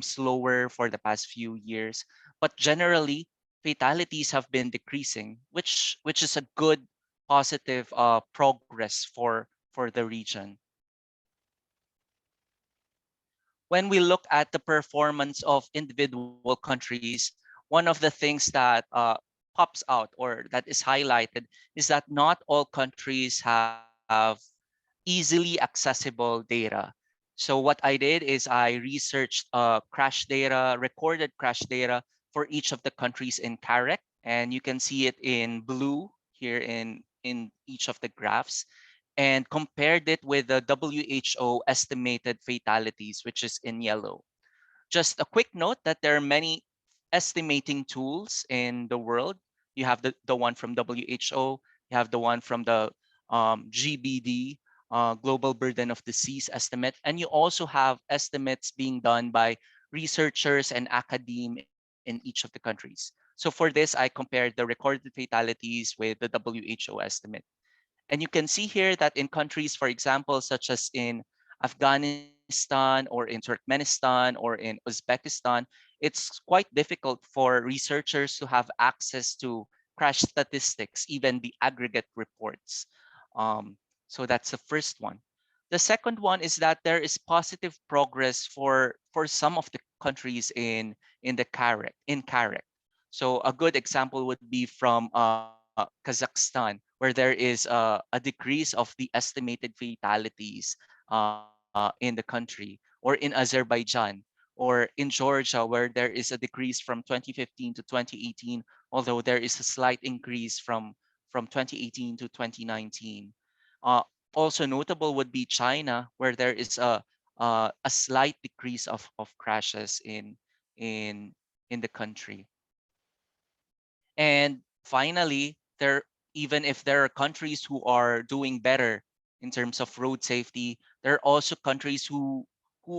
slower for the past few years. But generally, fatalities have been decreasing, which is a good positive progress for the region. When we look at the performance of individual countries, one of the things that pops out or that is highlighted is that not all countries have easily accessible data. So what I did is I researched crash data, recorded crash data for each of the countries in CAREC, and you can see it in blue here in each of the graphs, and compared it with the WHO estimated fatalities, which is in yellow. Just a quick note that there are many estimating tools in the world. You have the one from WHO, you have the one from the GBD, Global Burden of Disease estimate, and you also have estimates being done by researchers and academe in each of the countries. So for this, I compared the recorded fatalities with the WHO estimate. And you can see here that in countries, for example, such as in Afghanistan or in Turkmenistan or in Uzbekistan, it's quite difficult for researchers to have access to crash statistics, even the aggregate reports. So that's the first one. The second one is that there is positive progress for some of the countries in the CAREC. So a good example would be from Kazakhstan, where there is a decrease of the estimated fatalities in the country, or in Azerbaijan, or in Georgia, where there is a decrease from 2015 to 2018, although there is a slight increase from 2018 to 2019. Also notable would be China, where there is a slight decrease of crashes in in the country. And finally, even if there are countries who are doing better in terms of road safety, there are also countries who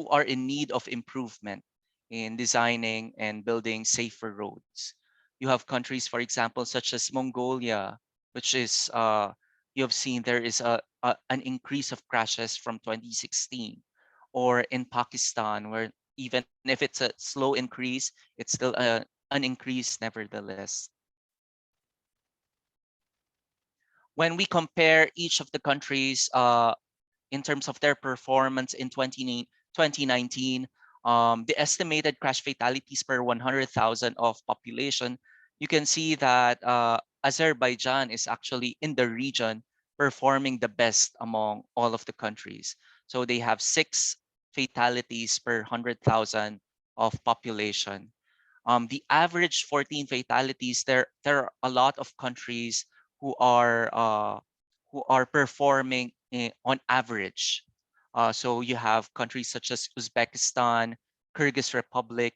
are in need of improvement in designing and building safer roads. You have countries, for example, such as Mongolia, which is you have seen there is an increase of crashes from 2016, or in Pakistan, where even if it's a slow increase, it's still an increase nevertheless. When we compare each of the countries in terms of their performance in 2019, the estimated crash fatalities per 100,000 of population, you can see that Azerbaijan is actually in the region performing the best among all of the countries. So they have 6 fatalities per 100,000 of population. The average 14 fatalities, there are a lot of countries who are performing on average. So you have countries such as Uzbekistan, Kyrgyz Republic,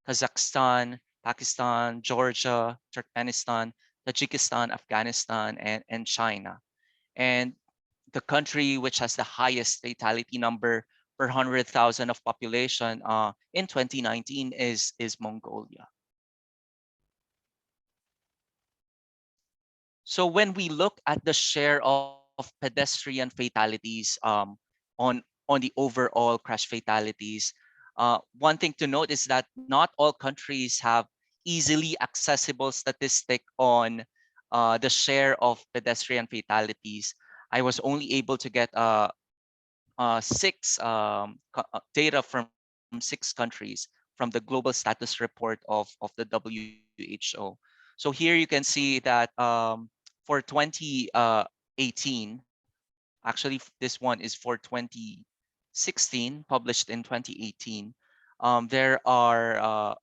Kazakhstan, Pakistan, Georgia, Turkmenistan, Tajikistan, Afghanistan, and China. And the country which has the highest fatality number per 100,000 of population in 2019 is Mongolia. So when we look at the share of pedestrian fatalities on the overall crash fatalities, one thing to note is that not all countries have easily accessible statistic on the share of pedestrian fatalities. I was only able to get 6 data from 6 countries from the global status report of the WHO. So here you can see that for 2018, actually this one is for 2016, published in 2018, there are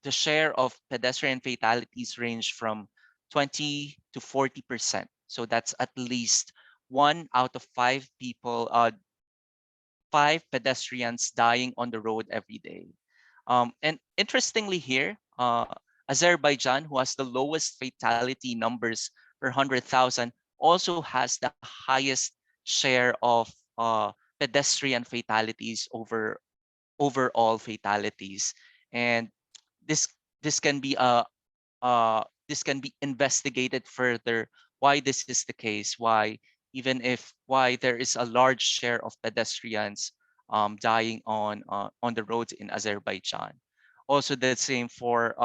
the share of pedestrian fatalities range from 20 to 40%. So that's at least 1 out of 5 people, 5 pedestrians dying on the road every day. And interestingly here, Azerbaijan, who has the lowest fatality numbers per 100,000, also has the highest share of pedestrian fatalities over overall fatalities. And this can be this can be investigated further why this is the case, why there is a large share of pedestrians dying on the roads in Azerbaijan. Also the same for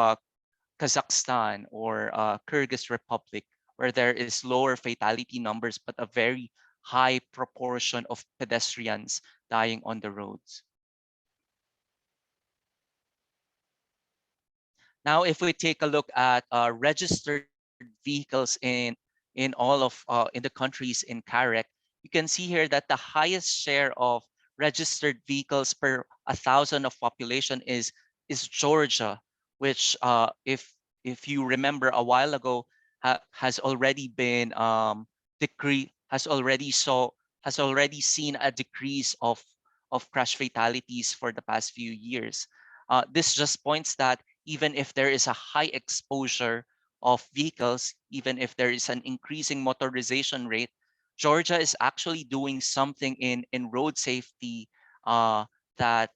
Kazakhstan or Kyrgyz Republic, where there is lower fatality numbers but a very high proportion of pedestrians dying on the roads. Now, if we take a look at registered vehicles in all of in the countries in CAREC, you can see here that the highest share of registered vehicles per 1,000 of population is Georgia, which if you remember a while ago has already been has already seen a decrease of crash fatalities for the past few years. This just points that even if there is a high exposure of vehicles, even if there is an increasing motorization rate, Georgia is actually doing something in road safety that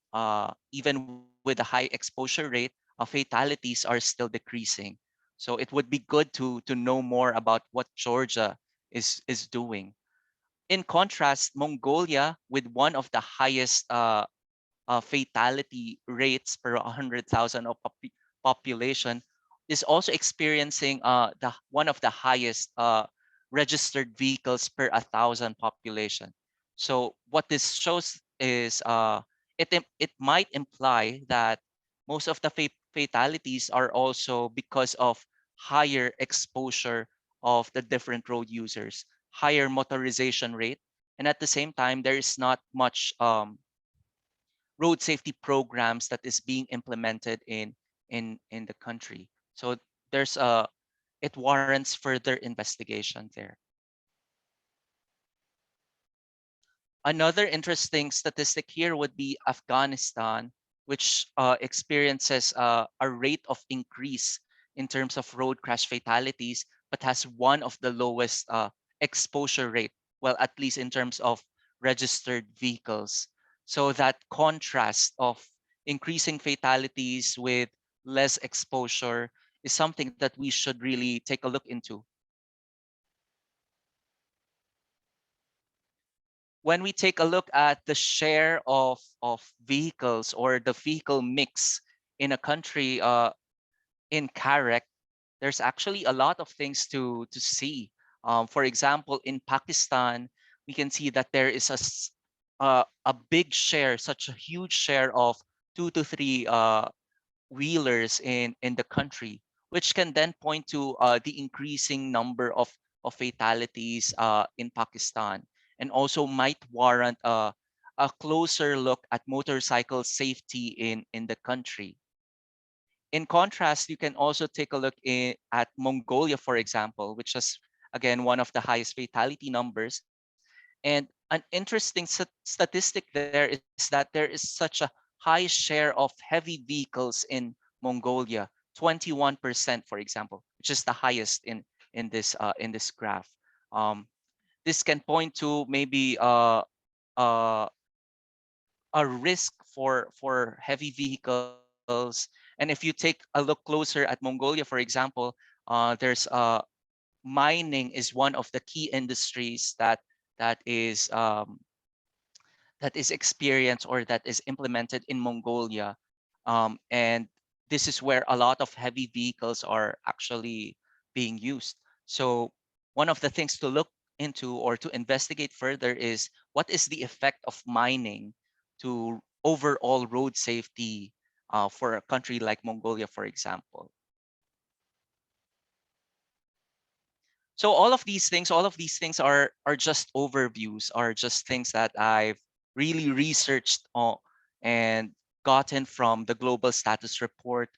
even with a high exposure rate, fatalities are still decreasing. So it would be good to know more about what Georgia is doing. In contrast, Mongolia, with one of the highest fatality rates per 100,000 of population, is also experiencing one of the highest registered vehicles per 1,000 population. So what this shows is it might imply that most of the fatalities are also because of higher exposure of the different road users, higher motorization rate, and at the same time there is not much road safety programs that is being implemented in the country. So there's it warrants further investigation there. Another interesting statistic here would be Afghanistan, which experiences a rate of increase in terms of road crash fatalities, but has one of the lowest exposure rate, well, at least in terms of registered vehicles. So that contrast of increasing fatalities with less exposure is something that we should really take a look into. When we take a look at the share of vehicles or the vehicle mix in a country in CAREC, there's actually a lot of things to see. For example, in Pakistan, we can see that there is a big share, such a huge share of 2 to 3 wheelers in the country, which can then point to the increasing number of fatalities in Pakistan, and also might warrant a closer look at motorcycle safety in the country. In contrast, you can also take a look at Mongolia, for example, which is, again, one of the highest fatality numbers. And an interesting statistic there is that there is such a high share of heavy vehicles in Mongolia, 21%, for example, which is the highest in this graph. This can point to maybe a risk for heavy vehicles. And if you take a look closer at Mongolia, for example, there's mining is one of the key industries that is experienced or that is implemented in Mongolia, and this is where a lot of heavy vehicles are actually being used. So one of the things to look into or to investigate further is what is the effect of mining to overall road safety for a country like Mongolia, for example. So all of these things are just overviews, are just things that I've really researched on and gotten from the global status report,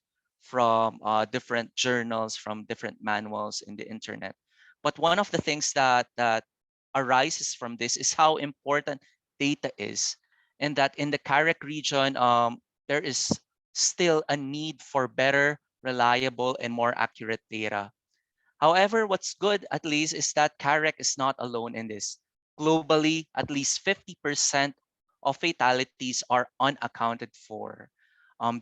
from different journals, from different manuals in the internet. But one of the things that arises from this is how important data is, and that in the CAREC region, there is still a need for better, reliable, and more accurate data. However, what's good at least is that CAREC is not alone in this. Globally, at least 50% of fatalities are unaccounted for.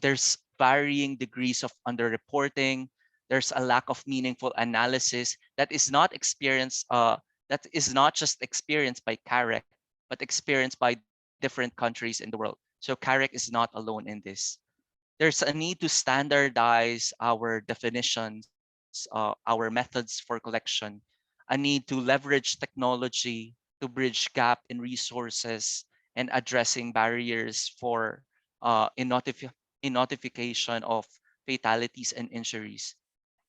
There's varying degrees of underreporting. There's a lack of meaningful analysis that is not experienced, that is not just experienced by CAREC, but experienced by different countries in the world. So CAREC is not alone in this. There's a need to standardize our definitions, our methods for collection, a need to leverage technology to bridge gap in resources and addressing barriers for in notification of fatalities and injuries.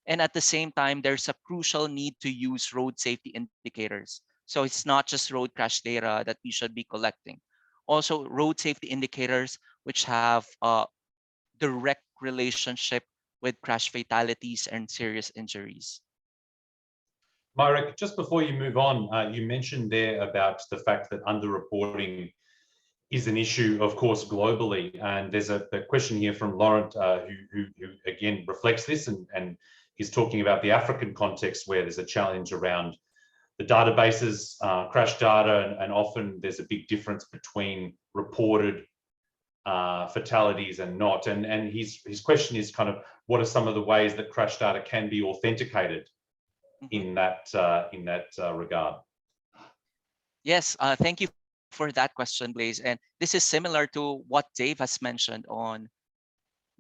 And at the same time, there's a crucial need to use road safety indicators. So it's not just road crash data that we should be collecting. Also, road safety indicators which have a direct relationship with crash fatalities and serious injuries. Marek, just before you move on, you mentioned there about the fact that underreporting is an issue, of course, globally. And there's a question here from Laurent who again reflects this and he's talking about the African context where there's a challenge around the databases, crash data, and often there's a big difference between reported fatalities and not. And his question is kind of, what are some of the ways that crash data can be authenticated in that regard? Yes, thank you for that question, Blaze. And this is similar to what Dave has mentioned on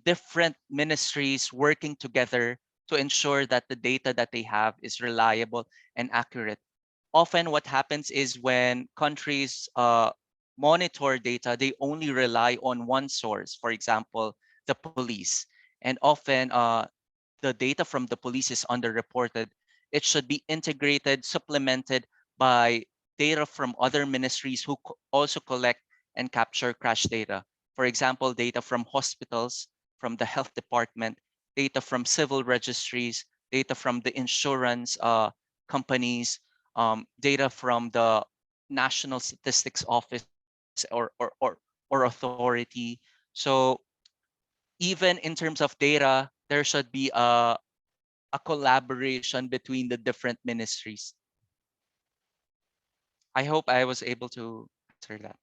different ministries working together to ensure that the data that they have is reliable and accurate. Often what happens is when countries monitor data, they only rely on one source, for example, the police. And often the data from the police is underreported. It should be integrated, supplemented by data from other ministries who also collect and capture crash data. For example, data from hospitals, from the health department, data from civil registries, data from the insurance companies, data from the National Statistics Office or authority. So even in terms of data, there should be a collaboration between the different ministries. I hope I was able to answer that.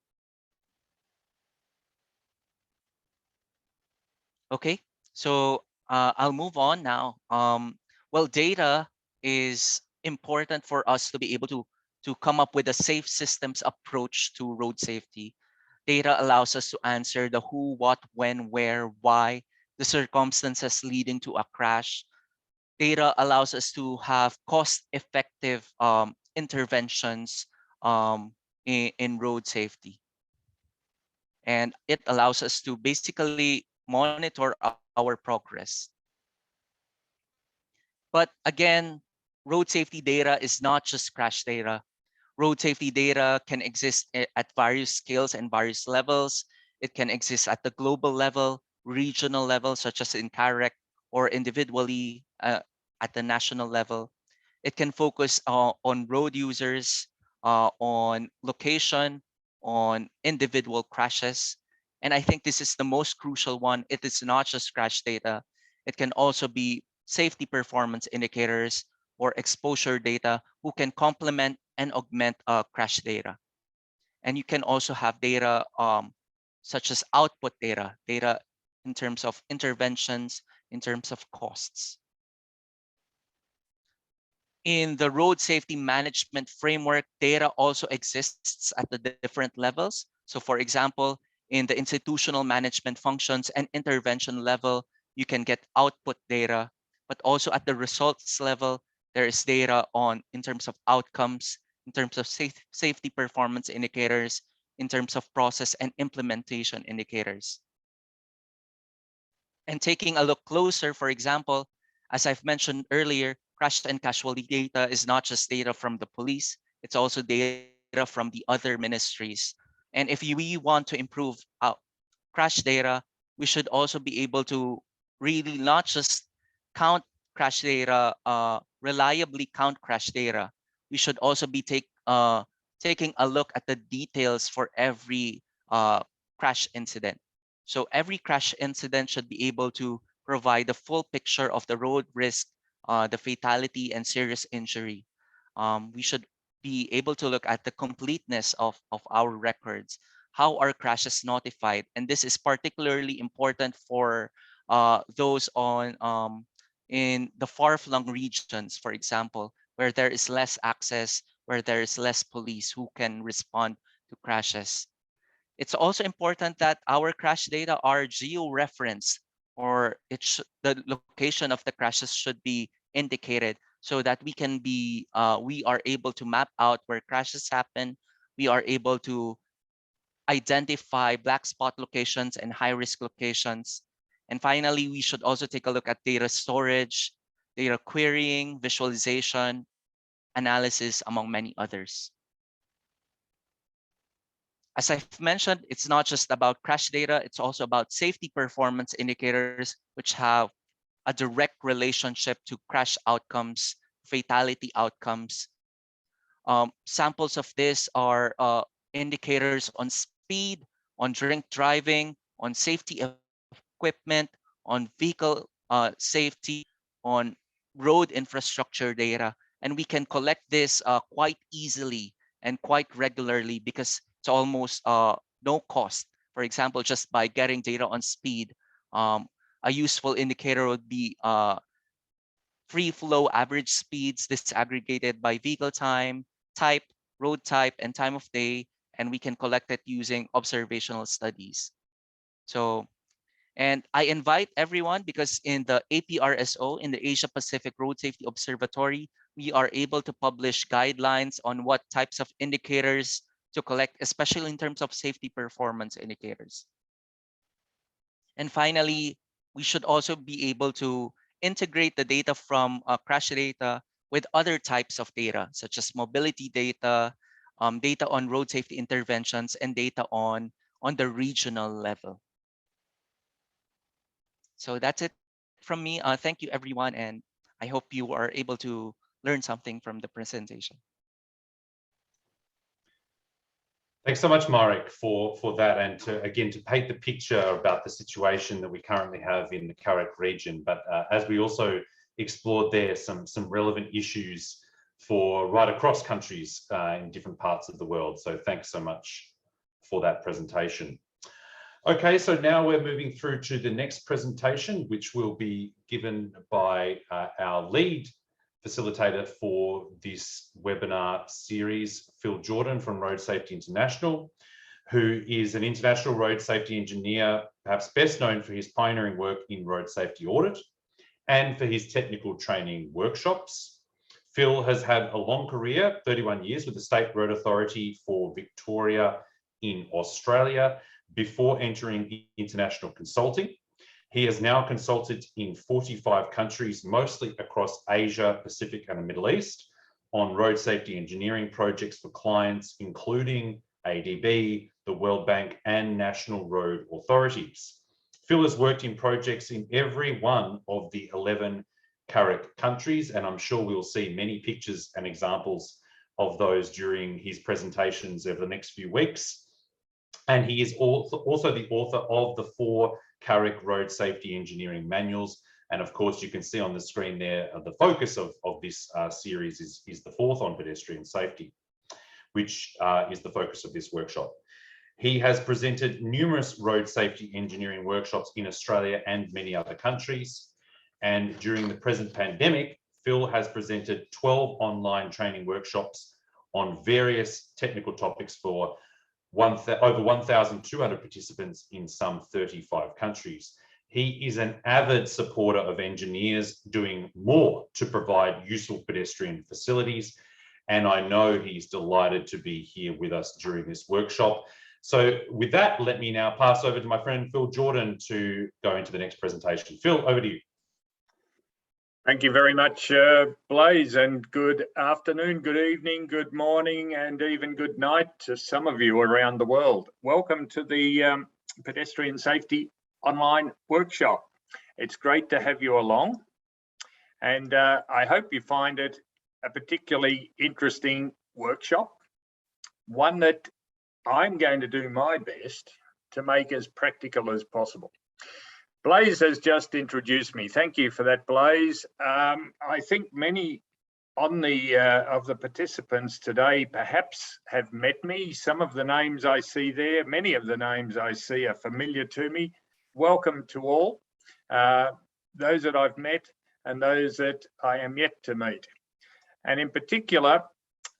Okay, so I'll move on now. Well, data is important for us to be able to come up with a safe systems approach to road safety. Data allows us to answer the who, what, when, where, why, the circumstances leading to a crash. Data allows us to have cost-effective interventions in road safety. And it allows us to basically monitor our progress. But again, road safety data is not just crash data. Road safety data can exist at various scales and various levels. It can exist at the global level, regional level, such as in CAREC, or individually at the national level. It can focus on road users, on location, on individual crashes. And I think this is the most crucial one. It is not just crash data. It can also be safety performance indicators or exposure data who can complement and augment crash data. And you can also have data such as output data, data in terms of interventions, in terms of costs. In the road safety management framework, data also exists at the different levels. So for example, in the institutional management functions and intervention level, you can get output data, but also at the results level, there is data in terms of outcomes, in terms of safety performance indicators, in terms of process and implementation indicators. And taking a look closer, for example, as I've mentioned earlier, crash and casualty data is not just data from the police, it's also data from the other ministries. And if we want to improve crash data, we should also be able to really not just count crash data, reliably count crash data. We should also be taking a look at the details for every crash incident. So every crash incident should be able to provide the full picture of the road risk, the fatality and serious injury. We should be able to look at the completeness of our records. How are crashes notified? And this is particularly important for those in the far-flung regions, for example, where there is less access, where there is less police who can respond to crashes. It's also important that our crash data are geo-referenced, or the location of the crashes should be indicated so that we are able to map out where crashes happen. We are able to identify black spot locations and high risk locations. And finally, we should also take a look at data storage, data querying, visualization, analysis, among many others. As I've mentioned, it's not just about crash data, it's also about safety performance indicators, which have a direct relationship to crash outcomes, fatality outcomes. Samples of this are indicators on speed, on drink driving, on safety equipment, on vehicle safety, on road infrastructure data. And we can collect this quite easily and quite regularly because it's almost no cost. For example, just by getting data on speed, a useful indicator would be free flow average speeds disaggregated by vehicle time, type, road type, and time of day, and we can collect it using observational studies. So, and I invite everyone, because in the APRSO, in the Asia Pacific Road Safety Observatory, we are able to publish guidelines on what types of indicators to collect, especially in terms of safety performance indicators. And finally, we should also be able to integrate the data from crash data with other types of data, such as mobility data, data on road safety interventions, and data on the regional level. So that's it from me. Thank you, everyone, and I hope you are able to learn something from the presentation. Thanks so much, Marek, for that, and to paint the picture about the situation that we currently have in the CAREC region. But as we also explored there, some relevant issues for right across countries in different parts of the world. So thanks so much for that presentation. Okay, so now we're moving through to the next presentation, which will be given by our lead facilitator for this webinar series, Phil Jordan from Road Safety International, who is an international road safety engineer, perhaps best known for his pioneering work in road safety audit and for his technical training workshops. Phil has had a long career, 31 years, with the State Road Authority for Victoria in Australia before entering international consulting. He has now consulted in 45 countries, mostly across Asia, Pacific, and the Middle East, on road safety engineering projects for clients, including ADB, the World Bank, and national road authorities. Phil has worked in projects in every one of the 11 CAREC countries, and I'm sure we'll see many pictures and examples of those during his presentations over the next few weeks. And he is also the author of the 4 CAREC road safety engineering manuals. And of course, you can see on the screen there, the focus of this series is the 4th on pedestrian safety, which is the focus of this workshop. He has presented numerous road safety engineering workshops in Australia and many other countries. And during the present pandemic, Phil has presented 12 online training workshops on various technical topics for over 1,200 participants in some 35 countries. He is an avid supporter of engineers doing more to provide useful pedestrian facilities, and I know he's delighted to be here with us during this workshop. So with that, let me now pass over to my friend Phil Jordan to go into the next presentation. Phil, over to you. Thank you very much, Blaise, and good afternoon, good evening, good morning, and even good night to some of you around the world. Welcome to the Pedestrian Safety Online Workshop. It's great to have you along, and I hope you find it a particularly interesting workshop, one that I'm going to do my best to make as practical as possible. Blaise has just introduced me. Thank you for that, Blaise. I think many of the participants today perhaps have met me. Some of the names I see there, many of the names I see are familiar to me. Welcome to all, those that I've met and those that I am yet to meet. And in particular,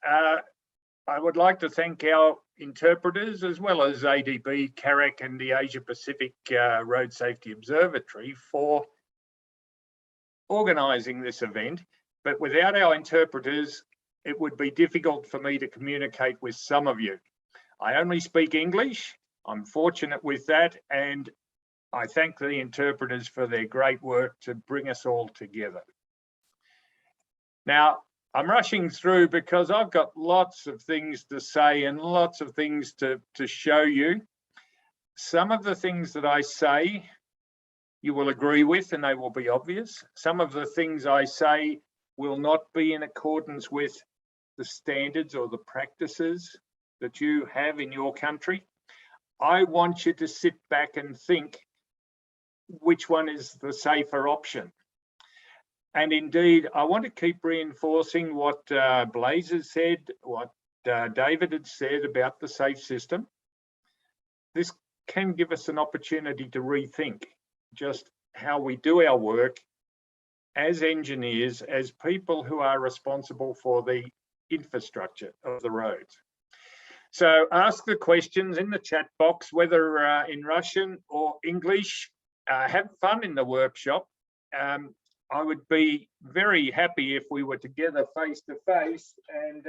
I would like to thank our interpreters, as well as ADB, CAREC, and the Asia Pacific Road Safety Observatory for organising this event. But without our interpreters, it would be difficult for me to communicate with some of you. I only speak English. I'm fortunate with that, and I thank the interpreters for their great work to bring us all together. Now, I'm rushing through because I've got lots of things to say and lots of things to show you. Some of the things that I say you will agree with, and they will be obvious. Some of the things I say will not be in accordance with the standards or the practices that you have in your country. I want you to sit back and think which one is the safer option. And indeed, I want to keep reinforcing what Blaise has said, what David had said about the safe system. This can give us an opportunity to rethink just how we do our work as engineers, as people who are responsible for the infrastructure of the roads. So ask the questions in the chat box, whether in Russian or English. Have fun in the workshop. I would be very happy if we were together face to face, and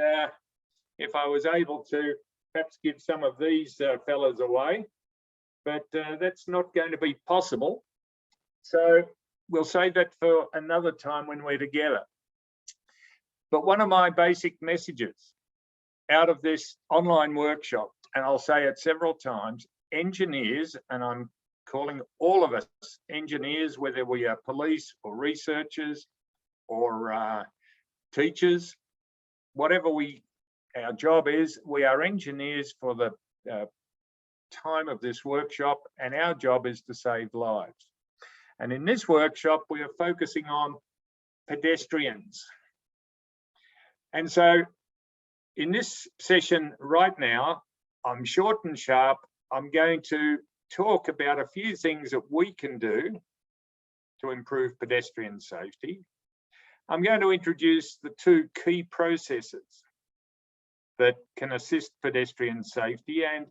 if I was able to perhaps give some of these fellas away, but that's not going to be possible. So we'll save that for another time when we're together. But one of my basic messages out of this online workshop, and I'll say it several times, engineers, and I'm calling all of us engineers, whether we are police or researchers or teachers, whatever our job is, we are engineers for the time of this workshop, and our job is to save lives. And in this workshop, we are focusing on pedestrians. And so in this session right now, I'm short and sharp. I'm going to talk about a few things that we can do to improve pedestrian safety. I'm going to introduce the two key processes that can assist pedestrian safety, and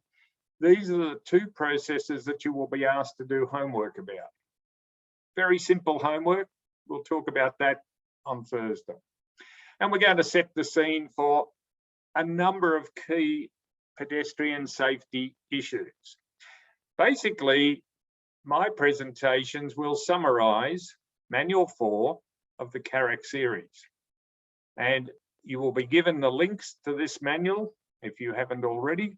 these are the two processes that you will be asked to do homework about. Very simple homework. We'll talk about that on Thursday. And we're going to set the scene for a number of key pedestrian safety issues. Basically, my presentations will summarize Manual 4 of the CAREC series. And you will be given the links to this manual if you haven't already.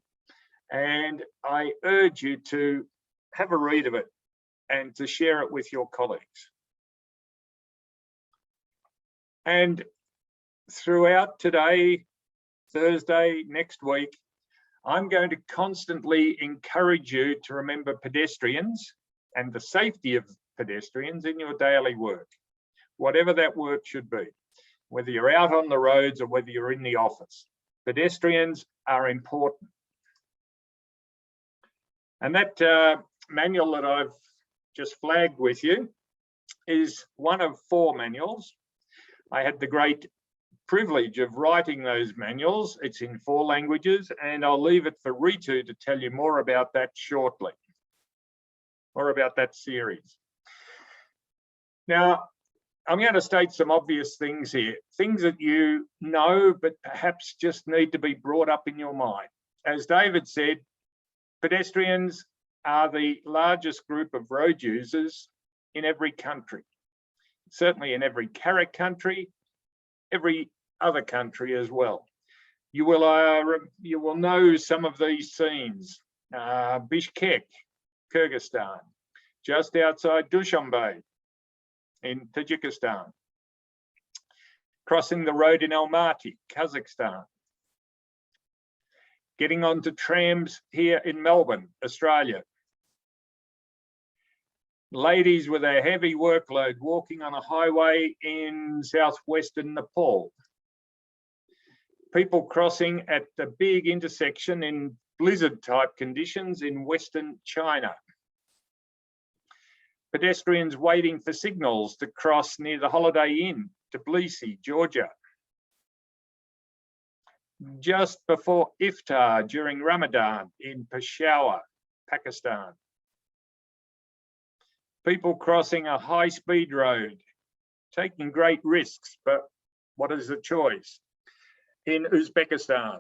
And I urge you to have a read of it and to share it with your colleagues. And throughout today, Thursday, next week, I'm going to constantly encourage you to remember pedestrians and the safety of pedestrians in your daily work, whatever that work should be, whether you're out on the roads or whether you're in the office. Pedestrians are important. And that manual that I've just flagged with you is one of 4 manuals. I had the great privilege of writing those manuals. It's in 4 languages, and I'll leave it for Ritu to tell you more about that shortly, more about that series. Now, I'm going to state some obvious things here, things that you know, but perhaps just need to be brought up in your mind. As David said, pedestrians are the largest group of road users in every country, certainly in every CAREC country, every other country as well. You will know some of these scenes. Bishkek, Kyrgyzstan, just outside Dushanbe in Tajikistan, crossing the road in Almaty, Kazakhstan, getting onto trams here in Melbourne, Australia, ladies with a heavy workload walking on a highway in southwestern Nepal, people crossing at the big intersection in blizzard type conditions in Western China, pedestrians waiting for signals to cross near the Holiday Inn, Tbilisi, Georgia, just before Iftar during Ramadan in Peshawar, Pakistan, people crossing a high-speed road, taking great risks, but what is the choice? In Uzbekistan.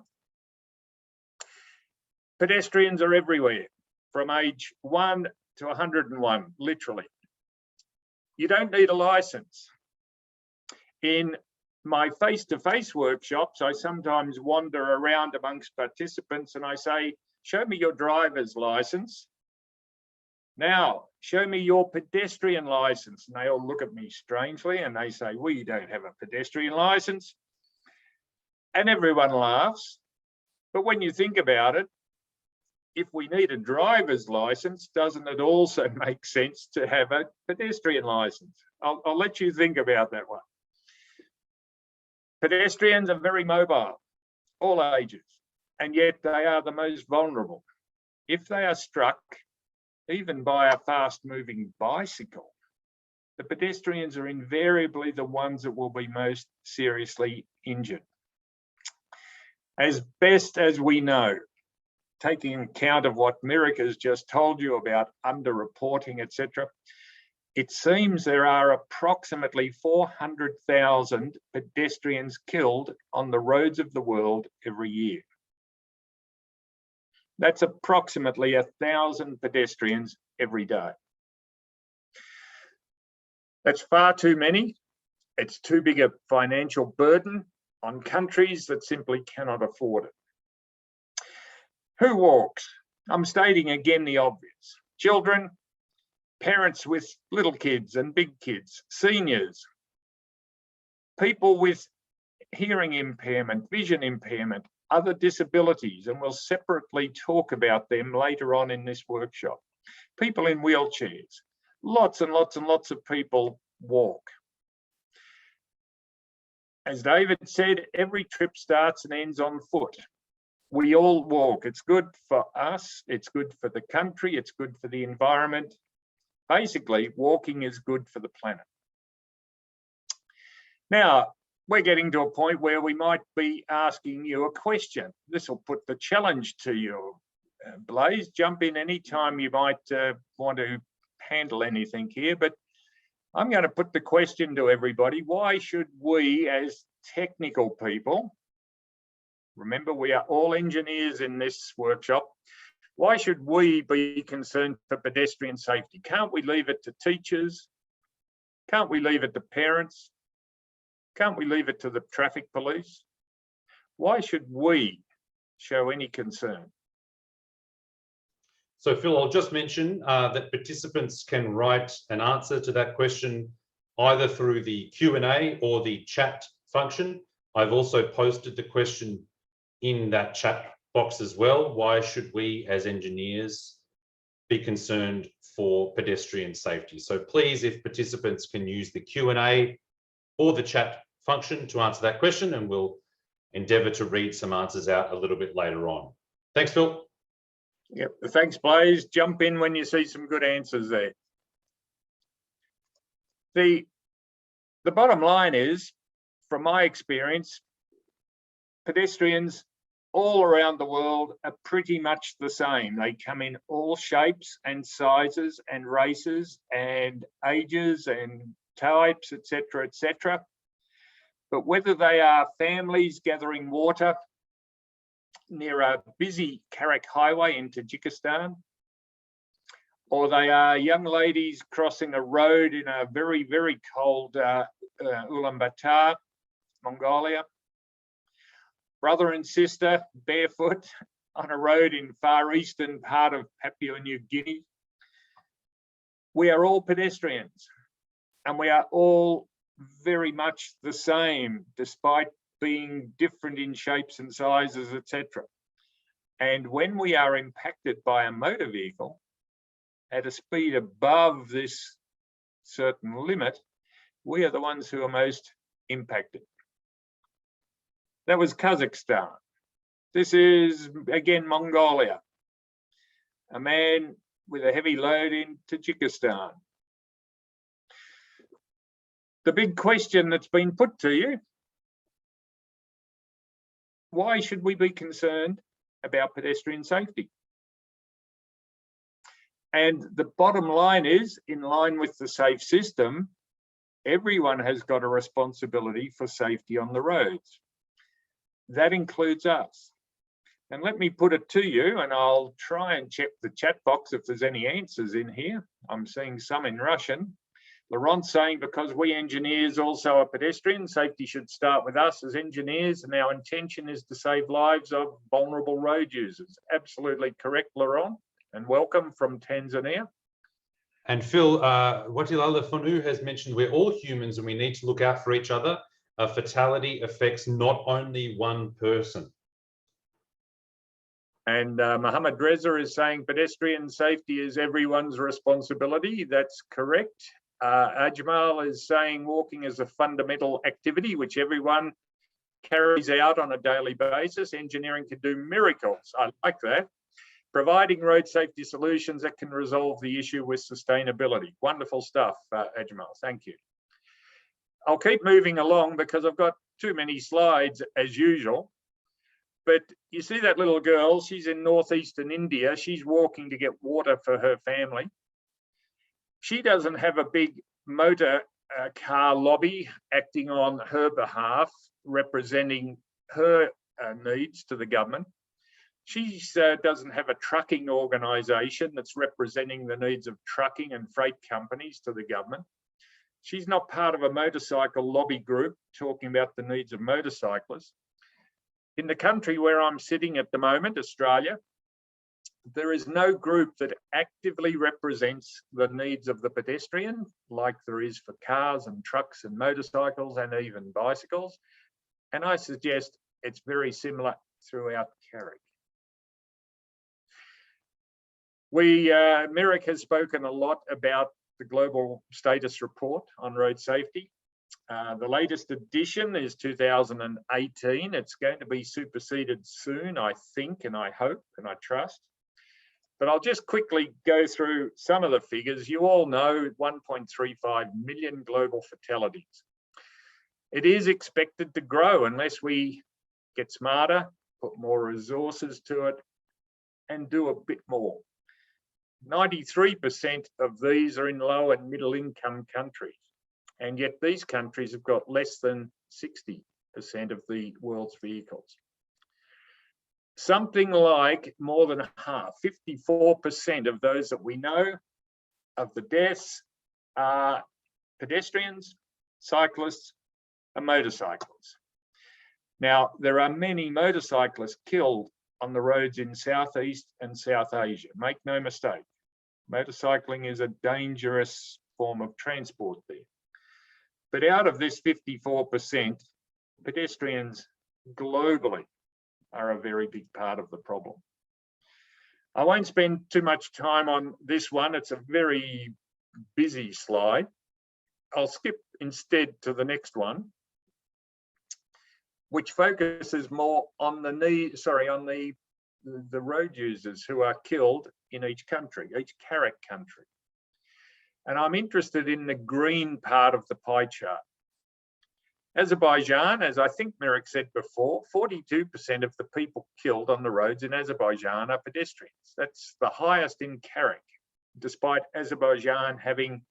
Pedestrians are everywhere, from age 1 to 101, literally. You don't need a license. In my face-to-face workshops, I sometimes wander around amongst participants and I say, show me your driver's license. Now, show me your pedestrian license. And they all look at me strangely and they say, we don't have a pedestrian license. And everyone laughs. But when you think about it, if we need a driver's license, doesn't it also make sense to have a pedestrian license? I'll let you think about that one. Pedestrians are very mobile, all ages, and yet they are the most vulnerable. If they are struck, even by a fast-moving bicycle, the pedestrians are invariably the ones that will be most seriously injured. As best as we know, taking account of what Mirek has just told you about underreporting, etc., it seems there are approximately 400,000 pedestrians killed on the roads of the world every year. That's approximately 1,000 pedestrians every day. That's far too many. It's too big a financial burden on countries that simply cannot afford it. Who walks? I'm stating again the obvious. Children, parents with little kids and big kids, seniors, people with hearing impairment, vision impairment, other disabilities, and we'll separately talk about them later on in this workshop. People in wheelchairs, lots and lots and lots of people walk. As David said, every trip starts and ends on foot. We all walk. It's good for us, it's good for the country, it's good for the environment. Basically, walking is good for the planet. Now, we're getting to a point where we might be asking you a question. This will put the challenge to you. Blaze, jump in anytime you might want to handle anything here, but I'm going to put the question to everybody. Why should we, as technical people, remember we are all engineers in this workshop, why should we be concerned for pedestrian safety? Can't we leave it to teachers? Can't we leave it to parents? Can't we leave it to the traffic police? Why should we show any concern? So Phil, I'll just mention that participants can write an answer to that question either through the Q&A or the chat function. I've also posted the question in that chat box as well. Why should we as engineers be concerned for pedestrian safety? So please, if participants can use the Q&A or the chat function to answer that question, and we'll endeavour to read some answers out a little bit later on. Thanks, Phil. Yep, thanks, Blaze. Jump in when you see some good answers there. The bottom line is, from my experience, pedestrians all around the world are pretty much the same. They come in all shapes and sizes and races and ages and types, etc., etc. But whether they are families gathering water near a busy CAREC highway in Tajikistan, or they are young ladies crossing a road in a very, very cold Ulaanbaatar, Mongolia, brother and sister barefoot on a road in far eastern part of Papua New Guinea, we are all pedestrians, and we are all very much the same, despite being different in shapes and sizes, etc. And when we are impacted by a motor vehicle at a speed above this certain limit, we are the ones who are most impacted. That was Kazakhstan. This is, again, Mongolia. A man with a heavy load in Tajikistan. The big question that's been put to you, why should we be concerned about pedestrian safety? And the bottom line is, in line with the Safe System, everyone has got a responsibility for safety on the roads. That includes us. And let me put it to you, and I'll try and check the chat box if there's any answers in here. I'm seeing some in Russian. Laurent's saying, because we engineers also are pedestrians, safety should start with us as engineers, and our intention is to save lives of vulnerable road users. Absolutely correct, Laurent, and welcome from Tanzania. And Phil, Watilala Fonu has mentioned we're all humans and we need to look out for each other. A fatality affects not only one person. And Mohammed Reza is saying pedestrian safety is everyone's responsibility. That's correct. Ajmal is saying walking is a fundamental activity which everyone carries out on a daily basis. Engineering can do miracles. I like that. Providing road safety solutions that can resolve the issue with sustainability. Wonderful stuff, Ajmal. Thank you. I'll keep moving along because I've got too many slides as usual. But you see that little girl, she's in northeastern India. She's walking to get water for her family. She doesn't have a big motor car lobby acting on her behalf, representing her needs to the government. She doesn't have a trucking organisation that's representing the needs of trucking and freight companies to the government. She's not part of a motorcycle lobby group talking about the needs of motorcyclists. In the country where I'm sitting at the moment, Australia, there is no group that actively represents the needs of the pedestrian, like there is for cars and trucks and motorcycles and even bicycles. And I suggest it's very similar throughout CAREC. Merrick has spoken a lot about the global status report on road safety. The latest edition is 2018. It's going to be superseded soon, I think, and I hope, and I trust. But I'll just quickly go through some of the figures. You all know 1.35 million global fatalities. It is expected to grow unless we get smarter, put more resources to it, and do a bit more. 93% of these are in low and middle income countries. And yet these countries have got less than 60% of the world's vehicles. Something like more than half, 54% of those that we know of the deaths are pedestrians, cyclists, and motorcyclists. Now, there are many motorcyclists killed on the roads in Southeast and South Asia. Make no mistake, motorcycling is a dangerous form of transport there. But out of this 54%, pedestrians globally are a very big part of the problem. I won't spend too much time on this one. It's a very busy slide. I'll skip instead to the next one, which focuses more on the road users who are killed in each country, each CAREC country. And I'm interested in the green part of the pie chart. Azerbaijan, as I think Merrick said before, 42% of the people killed on the roads in Azerbaijan are pedestrians. That's the highest in CAREC, despite Azerbaijan having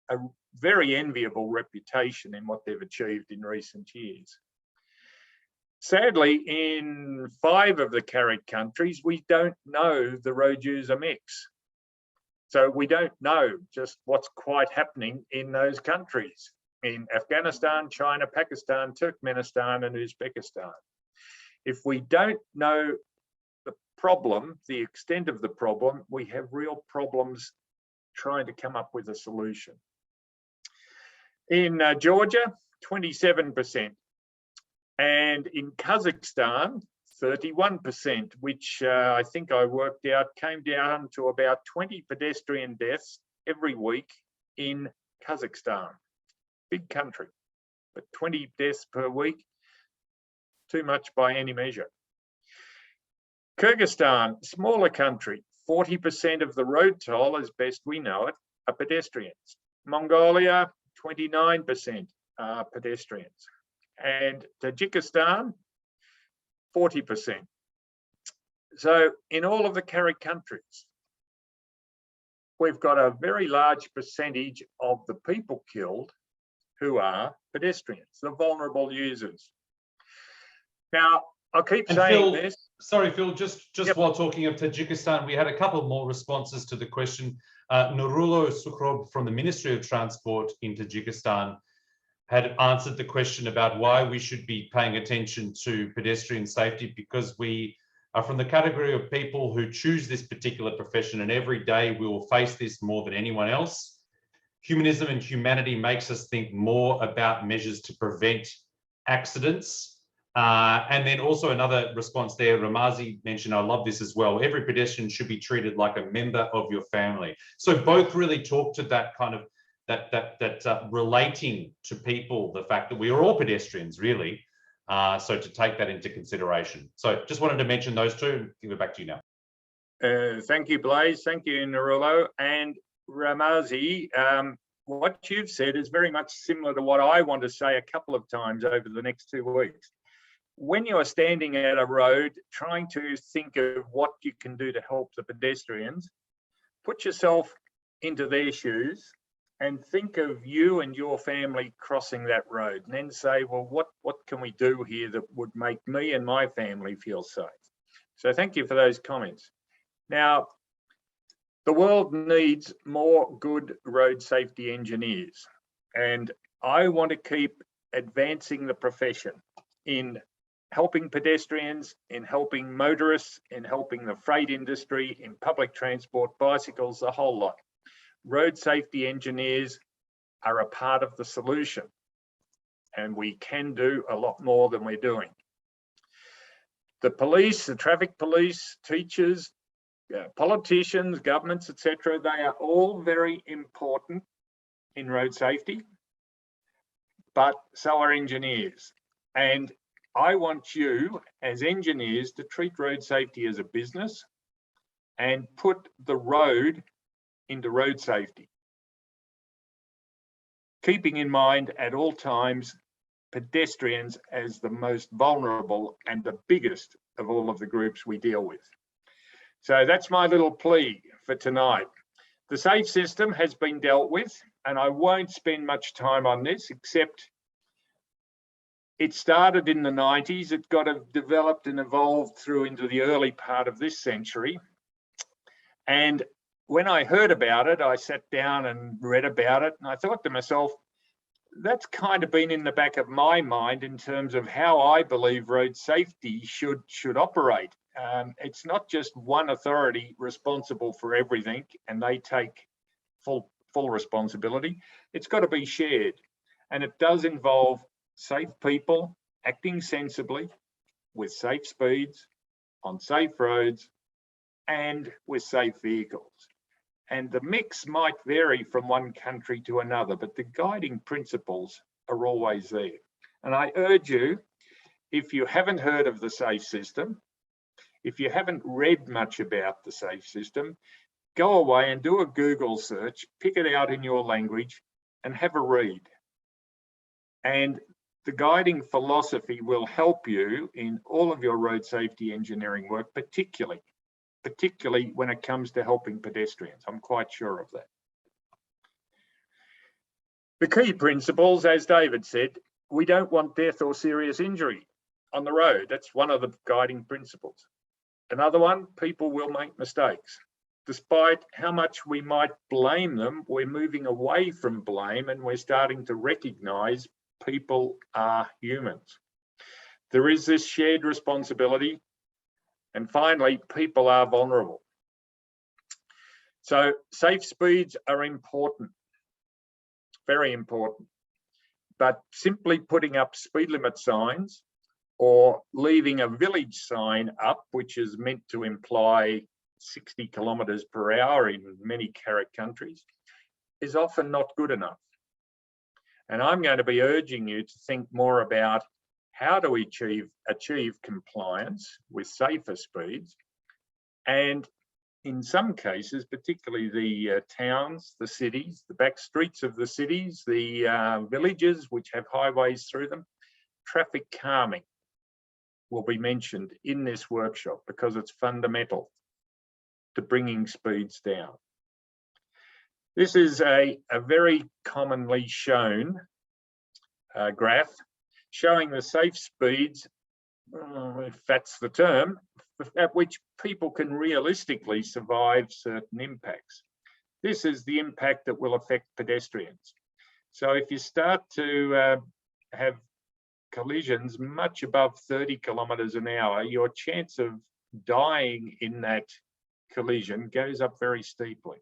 a very enviable reputation in what they've achieved in recent years. Sadly, in 5 of the CAREC countries, we don't know the road user mix. So we don't know just what's quite happening in those countries, in Afghanistan, China, Pakistan, Turkmenistan, and Uzbekistan. If we don't know the problem, the extent of the problem, we have real problems trying to come up with a solution. In Georgia, 27%. And in Kazakhstan, 31%, which I think I worked out came down to about 20 pedestrian deaths every week in Kazakhstan. Big country, but 20 deaths per week, too much by any measure. Kyrgyzstan, smaller country, 40% of the road toll, as best we know it, are pedestrians. Mongolia, 29% are pedestrians. And Tajikistan, 40%. So in all of the CAREC countries, we've got a very large percentage of the people killed who are pedestrians, the vulnerable users. Now, I'll keep saying this. Sorry, Phil, just while talking of Tajikistan, we had a couple more responses to the question. Nurullo Sukrob from the Ministry of Transport in Tajikistan had answered the question about why we should be paying attention to pedestrian safety, because we are from the category of people who choose this particular profession, and every day we will face this more than anyone else. Humanism and humanity makes us think more about measures to prevent accidents. And then also another response there, Ramazi mentioned, I love this as well, every pedestrian should be treated like a member of your family. So both really talk to that kind of relating to people, the fact that we are all pedestrians, really. So to take that into consideration. So just wanted to mention those two and give it back to you now. Thank you, Blaise. Thank you, Nurullo. And Ramazi, what you've said is very much similar to what I want to say a couple of times over the next 2 weeks. When you are standing at a road trying to think of what you can do to help the pedestrians, put yourself into their shoes and think of you and your family crossing that road, and then say, well, what can we do here that would make me and my family feel safe? So thank you for those comments. Now, the world needs more good road safety engineers, and I want to keep advancing the profession in helping pedestrians, in helping motorists, in helping the freight industry, in public transport, bicycles, the whole lot. Road safety engineers are a part of the solution, and we can do a lot more than we're doing. the police, the traffic police, teachers, politicians, governments, etc. They are all very important in road safety, but so are engineers. And I want you as engineers to treat road safety as a business and put the road into road safety, keeping in mind at all times pedestrians as the most vulnerable and the biggest of all of the groups we deal with. So that's my little plea for tonight. The Safe System has been dealt with, and I won't spend much time on this, except it started in the 90s. It got developed and evolved through into the early part of this century. And when I heard about it, I sat down and read about it, and I thought to myself, that's kind of been in the back of my mind in terms of how I believe road safety should operate. It's not just one authority responsible for everything and they take full responsibility. It's got to be shared, and it does involve safe people acting sensibly with safe speeds on safe roads and with safe vehicles. And the mix might vary from one country to another, but the guiding principles are always there. And I urge you, if you haven't heard of the Safe System, if you haven't read much about the Safe System, go away and do a Google search, pick it out in your language and have a read. And the guiding philosophy will help you in all of your road safety engineering work, particularly when it comes to helping pedestrians. I'm quite sure of that. The key principles, as David said, we don't want death or serious injury on the road. That's one of the guiding principles. Another one, people will make mistakes. Despite how much we might blame them, we're moving away from blame and we're starting to recognize people are humans. There is this shared responsibility. And finally, people are vulnerable. So safe speeds are important, very important. But simply putting up speed limit signs or leaving a village sign up, which is meant to imply 60 kilometers per hour in many CAREC countries, is often not good enough. And I'm going to be urging you to think more about how do we achieve compliance with safer speeds, and in some cases, particularly the towns, the cities, the back streets of the cities, the villages which have highways through them, traffic calming will be mentioned in this workshop because it's fundamental to bringing speeds down. This is a very commonly shown graph showing the safe speeds, if that's the term, at which people can realistically survive certain impacts. This is the impact that will affect pedestrians. So if you start to have collisions much above 30 kilometers an hour, your chance of dying in that collision goes up very steeply.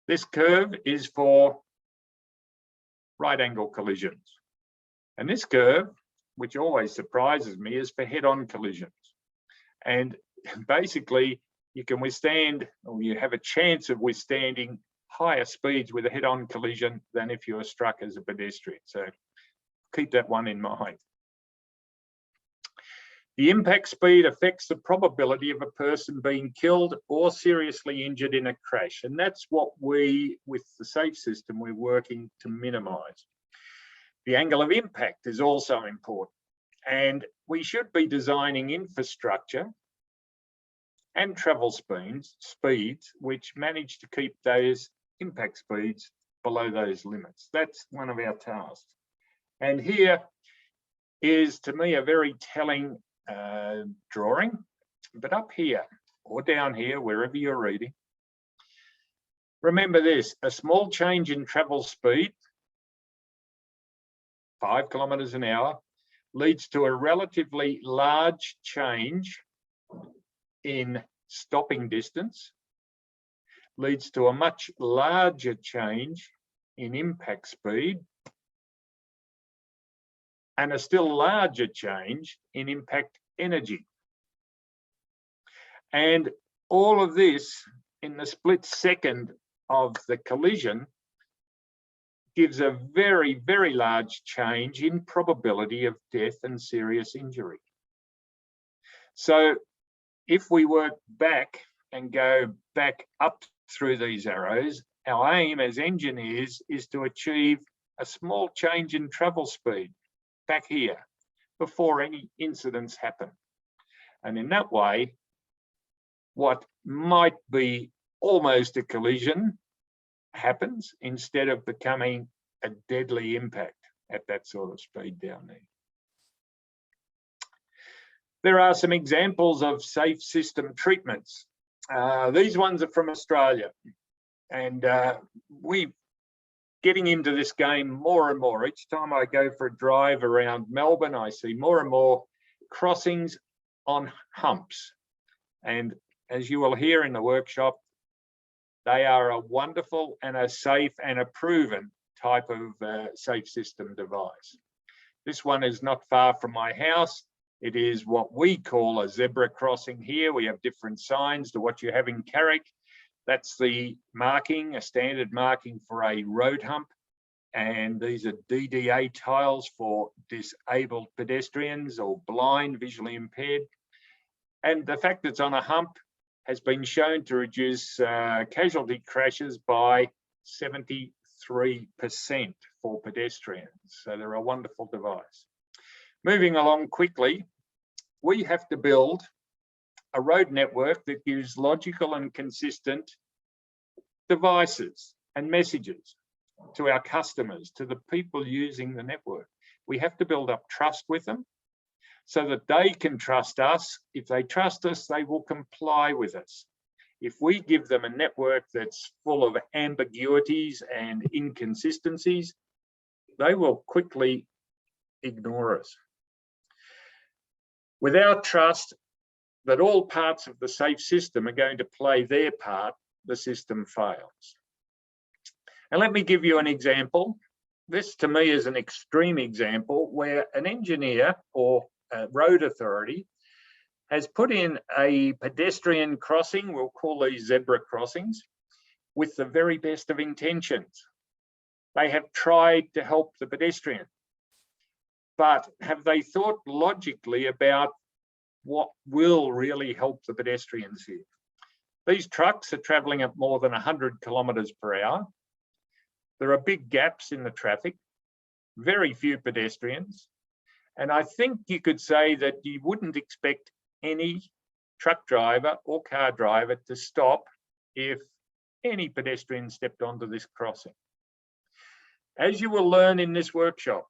This curve is for right angle collisions. And this curve, which always surprises me, is for head-on collisions. And basically, you can withstand, or you have a chance of withstanding higher speeds with a head-on collision than if you were struck as a pedestrian. So keep that one in mind. The impact speed affects the probability of a person being killed or seriously injured in a crash. And that's what we, with the Safe System, we're working to minimize. The angle of impact is also important, and we should be designing infrastructure and travel speeds which manage to keep those impact speeds below those limits. That's one of our tasks. And here is, to me, a very telling drawing, but up here or down here, wherever you're reading, remember this: a small change in travel speed, 5 kilometers an hour, leads to a relatively large change in stopping distance, leads to a much larger change in impact speed, and a still larger change in impact energy. And all of this in the split second of the collision gives a very, very large change in probability of death and serious injury. So if we work back and go back up through these arrows, our aim as engineers is to achieve a small change in travel speed back here before any incidents happen. And in that way, what might be almost a collision happens instead of becoming a deadly impact at that sort of speed down there. There are some examples of safe system treatments. These ones are from Australia, and we're getting into this game more and more. Each time I go for a drive around Melbourne, I see more and more crossings on humps. And as you will hear in the workshop, they are a wonderful and a safe and a proven type of safe system device. This one is not far from my house. It is what we call a zebra crossing here. We have different signs to what you have in CAREC. That's the marking, a standard marking for a road hump. And these are DDA tiles for disabled pedestrians or blind, visually impaired. And the fact that it's on a hump has been shown to reduce casualty crashes by 73% for pedestrians. So they're a wonderful device. Moving along quickly, we have to build a road network that gives logical and consistent devices and messages to our customers, to the people using the network. We have to build up trust with them so that they can trust us. If they trust us, they will comply with us. If we give them a network that's full of ambiguities and inconsistencies, they will quickly ignore us. Without trust that all parts of the safe system are going to play their part, the system fails. And let me give you an example. This to me is an extreme example where an engineer or a road authority has put in a pedestrian crossing, we'll call these zebra crossings, with the very best of intentions. They have tried to help the pedestrian, but have they thought logically about what will really help the pedestrians here? These trucks are traveling at more than 100 kilometers per hour. There are big gaps in the traffic, very few pedestrians. And I think you could say that you wouldn't expect any truck driver or car driver to stop if any pedestrian stepped onto this crossing. As you will learn in this workshop,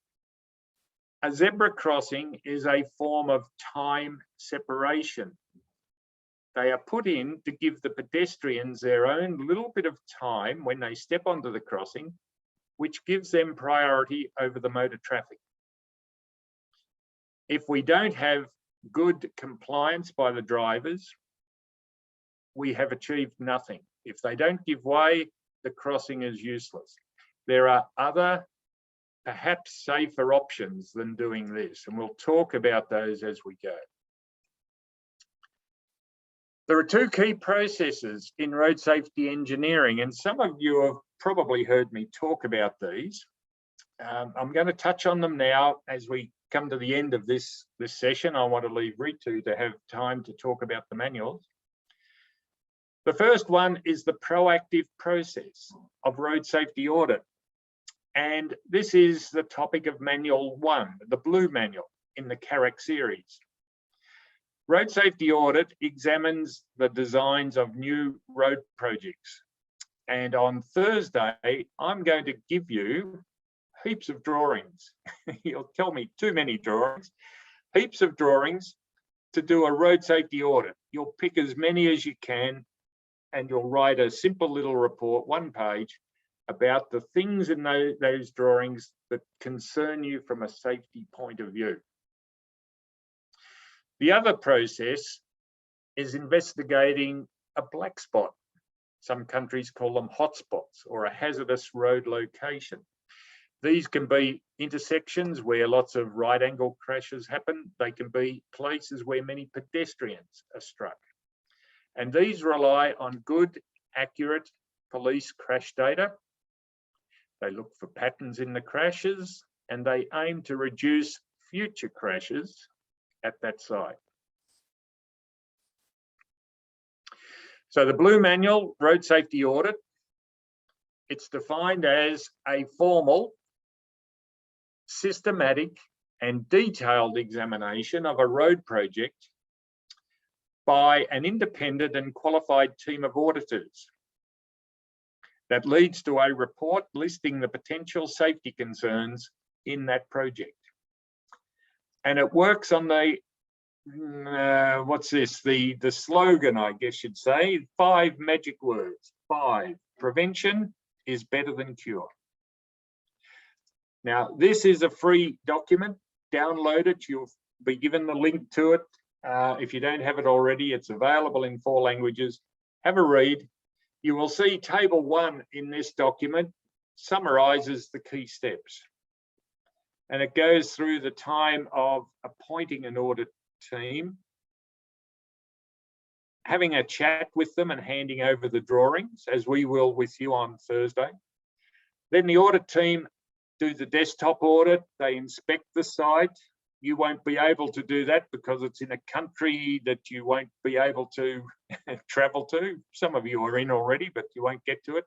a zebra crossing is a form of time separation. They are put in to give the pedestrians their own little bit of time when they step onto the crossing, which gives them priority over the motor traffic. If we don't have good compliance by the drivers, we have achieved nothing. If they don't give way, the crossing is useless. There are other, perhaps safer options than doing this, and we'll talk about those as we go. There are two key processes in road safety engineering, and some of you have probably heard me talk about these. I'm going to touch on them now as we come to the end of this session. I want to leave Ritu to have time to talk about the manuals. The first one is the proactive process of road safety audit. And this is the topic of Manual 1, the blue manual in the CAREC series. Road safety audit examines the designs of new road projects. And on Thursday, I'm going to give you heaps of drawings. You'll tell me too many drawings. Heaps of drawings to do a road safety audit. You'll pick as many as you can and you'll write a simple little report, 1 page, about the things in those drawings that concern you from a safety point of view. The other process is investigating a black spot. Some countries call them hotspots or a hazardous road location. These can be intersections where lots of right angle crashes happen. They can be places where many pedestrians are struck. And these rely on good, accurate police crash data. They look for patterns in the crashes and they aim to reduce future crashes at that site. So the Blue Manual Road Safety Audit, it's defined as a formal, systematic and detailed examination of a road project by an independent and qualified team of auditors that leads to a report listing the potential safety concerns in that project. And it works on the, what's this? The slogan, I guess you'd say, 5 magic words. 5, prevention is better than cure. Now, this is a free document. Download it. You'll be given the link to it. If you don't have it already, it's available in 4 languages. Have a read. You will see table 1 in this document summarizes the key steps. And it goes through the time of appointing an audit team, having a chat with them and handing over the drawings, as we will with you on Thursday. Then the audit team do the desktop audit. They inspect the site. You won't be able to do that because it's in a country that you won't be able to travel to. Some of you are in already, but you won't get to it.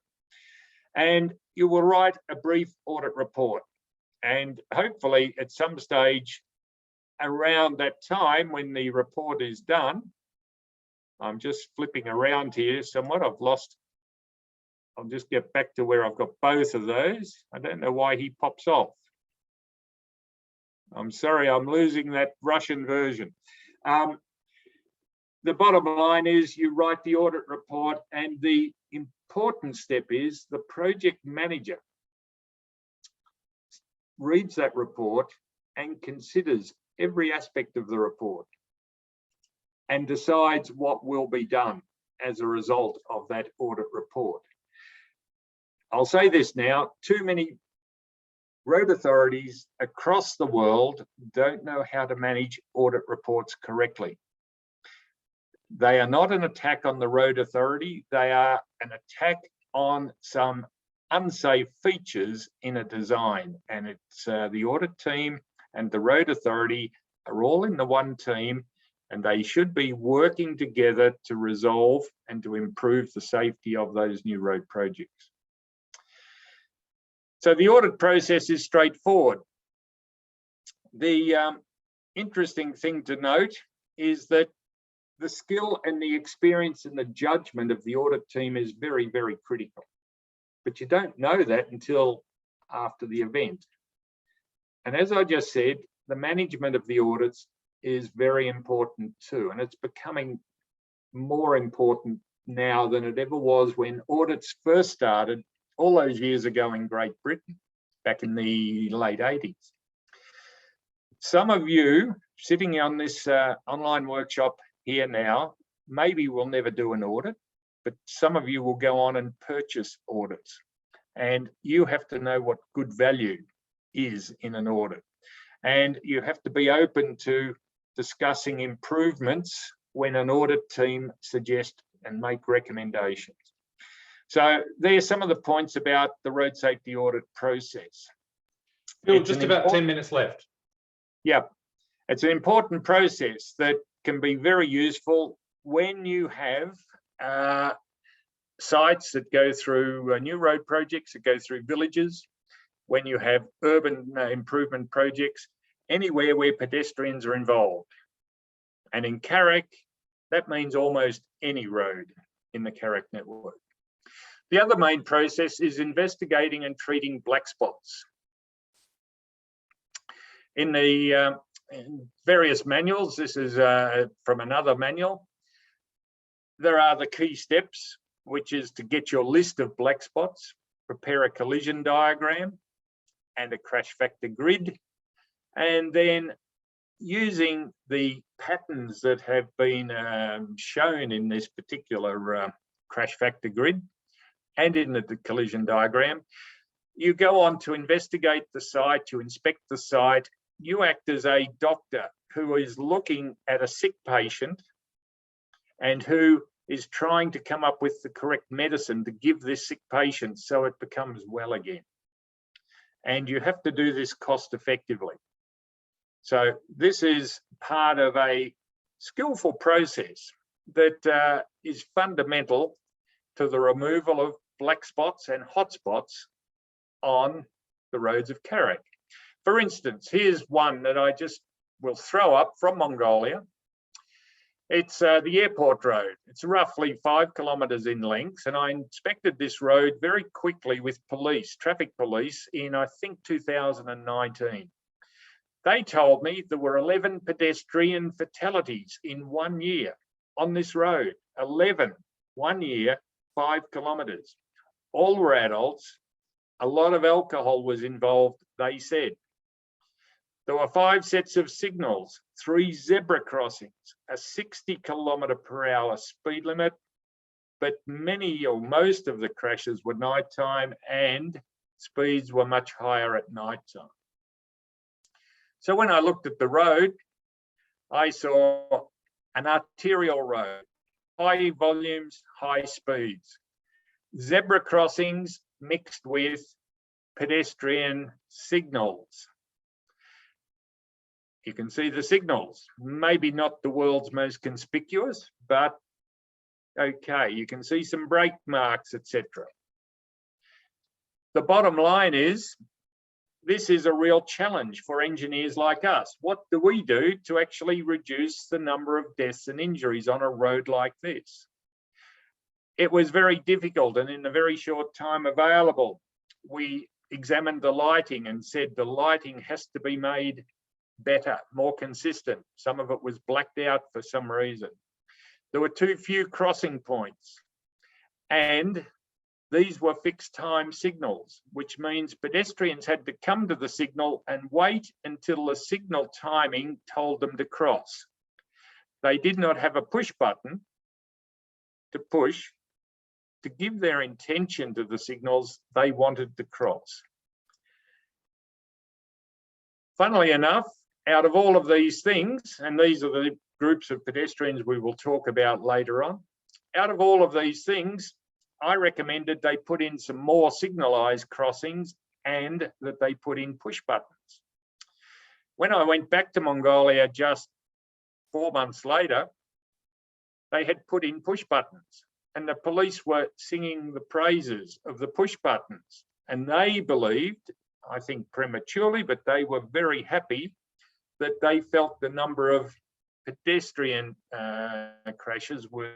And you will write a brief audit report. And hopefully at some stage around that time when the report is done, I'm just flipping around here somewhat. I'll just get back to where I've got both of those. I don't know why he pops off. I'm sorry, I'm losing that Russian version. The bottom line is you write the audit report, and the important step is the project manager reads that report and considers every aspect of the report and decides what will be done as a result of that audit report. I'll say this now, too many road authorities across the world don't know how to manage audit reports correctly. They are not an attack on the road authority, they are an attack on some unsafe features in a design. And it's the audit team and the road authority are all in the one team, and they should be working together to resolve and to improve the safety of those new road projects. So the audit process is straightforward. The interesting thing to note is that the skill and the experience and the judgment of the audit team is very, very critical. But you don't know that until after the event. And as I just said, the management of the audits is very important too. And it's becoming more important now than it ever was when audits first started all those years ago in Great Britain, back in the late 80s. Some of you sitting on this online workshop here now, maybe will never do an audit, but some of you will go on and purchase audits. And you have to know what good value is in an audit. And you have to be open to discussing improvements when an audit team suggests and make recommendations. So there's some of the points about the road safety audit process. Bill, just about 10 minutes left. Yeah, it's an important process that can be very useful when you have sites that go through new road projects, that go through villages, when you have urban improvement projects, anywhere where pedestrians are involved. And in CAREC, that means almost any road in the CAREC network. The other main process is investigating and treating black spots. In the in various manuals, this is from another manual, there are the key steps, which is to get your list of black spots, prepare a collision diagram and a crash factor grid, and then using the patterns that have been shown in this particular crash factor grid and in the collision diagram, You go on to investigate the site, you inspect the site, you act as a doctor who is looking at a sick patient and who is trying to come up with the correct medicine to give this sick patient so it becomes well again. And you have to do this cost effectively. So this is part of a skillful process that is fundamental to the removal of black spots and hotspots on the roads of CAREC. For instance, here's one that I just will throw up from Mongolia. It's the airport road. It's roughly 5 kilometres in length, and I inspected this road very quickly with police, traffic police, in I think 2019. They told me there were 11 pedestrian fatalities in 1 year on this road. 11, 1 year, 5 kilometres. All were adults. A lot of alcohol was involved, they said. There were 5 sets of signals, 3 zebra crossings, a 60 km/h speed limit, but many or most of the crashes were nighttime and speeds were much higher at nighttime. So when I looked at the road, I saw an arterial road, high volumes, high speeds, zebra crossings mixed with pedestrian signals. You can see the signals, maybe not the world's most conspicuous, but okay, you can see some brake marks, etc. The bottom line is, this is a real challenge for engineers like us. What do we do to actually reduce the number of deaths and injuries on a road like this? It was very difficult, and in a very short time available, we examined the lighting and said the lighting has to be made better, more consistent. Some of it was blacked out for some reason. There were too few crossing points, and these were fixed time signals, which means pedestrians had to come to the signal and wait until the signal timing told them to cross. They did not have a push button to push to give their intention to the signals they wanted to cross. Funnily enough, out of all of these things, and these are the groups of pedestrians we will talk about later on, out of all of these things, I recommended they put in some more signalised crossings and that they put in push buttons. When I went back to Mongolia just 4 months later, they had put in push buttons, and the police were singing the praises of the push buttons. And they believed, I think prematurely, but they were very happy that they felt the number of pedestrian crashes were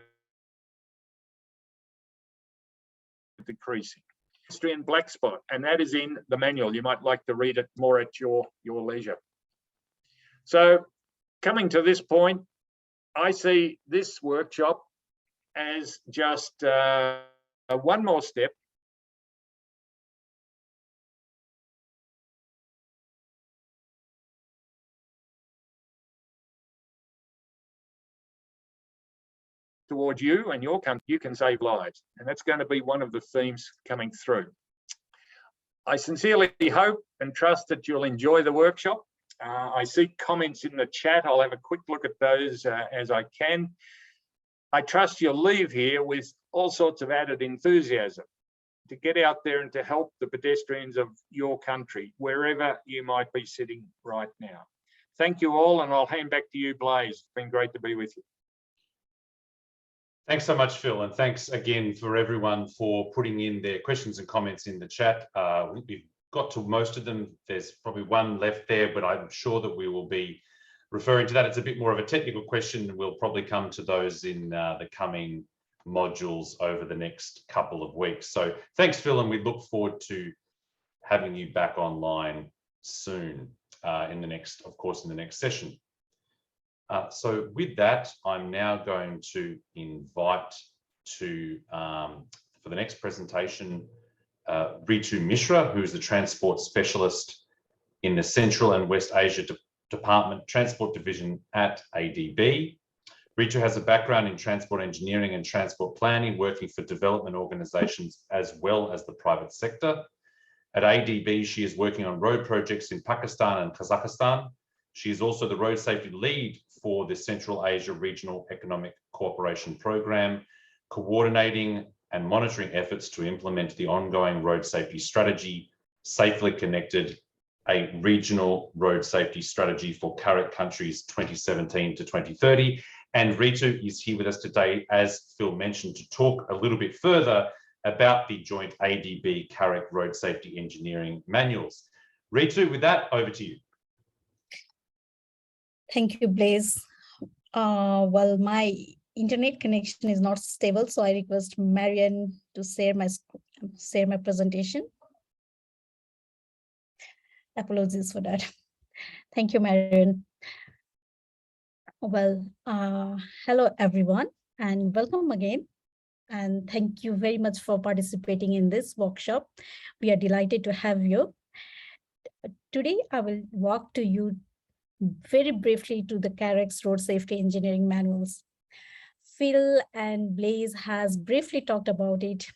decreasing. Pedestrian black spot, and that is in the manual. You might like to read it more at your leisure. So coming to this point, I see this workshop as just one more step towards you and your country. You can save lives, and that's going to be one of the themes coming through. I sincerely hope and trust that you'll enjoy the workshop. I see comments in the chat. I'll have a quick look at those as I can. I trust you'll leave here with all sorts of added enthusiasm to get out there and to help the pedestrians of your country, wherever you might be sitting right now. Thank you all, and I'll hand back to you, Blaze. It's been great to be with you. Thanks so much, Phil, and thanks again for everyone for putting in their questions and comments in the chat. We've got to most of them. There's probably one left there, but I'm sure that we will be referring to that. It's a bit more of a technical question, and we'll probably come to those in the coming modules over the next couple of weeks. So thanks, Phil, and we look forward to having you back online soon in the next session. So with that, I'm now going to invite to, for the next presentation, Ritu Mishra, who is the Transport Specialist in the Central and West Asia Department Transport Division at ADB. Ritu has a background in transport engineering and transport planning, working for development organisations as well as the private sector. At ADB, she is working on road projects in Pakistan and Kazakhstan. She is also the road safety lead for the Central Asia Regional Economic Cooperation Program, coordinating and monitoring efforts to implement the ongoing road safety strategy, Safely Connected, a regional road safety strategy for CAREC countries 2017 to 2030. And Ritu is here with us today, as Phil mentioned, to talk a little bit further about the joint ADB CAREC road safety engineering manuals. Ritu, with that, over to you. Thank you, Blaise. Well, my internet connection is not stable, so I request Marian to share my presentation. Apologies for that. Thank you, Marian. Well, hello everyone, and welcome again. And thank you very much for participating in this workshop. We are delighted to have you. Today, I will walk to you very briefly to the CAREC's road safety engineering manuals. Phil and Blaise has briefly talked about it,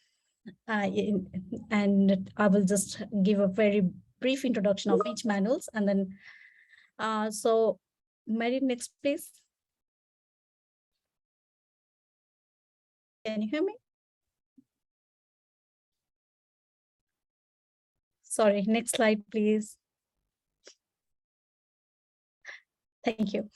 and I will just give a very brief introduction of each manuals, and then so Mary, next please. Can you hear me? Sorry, next slide, please. Thank you.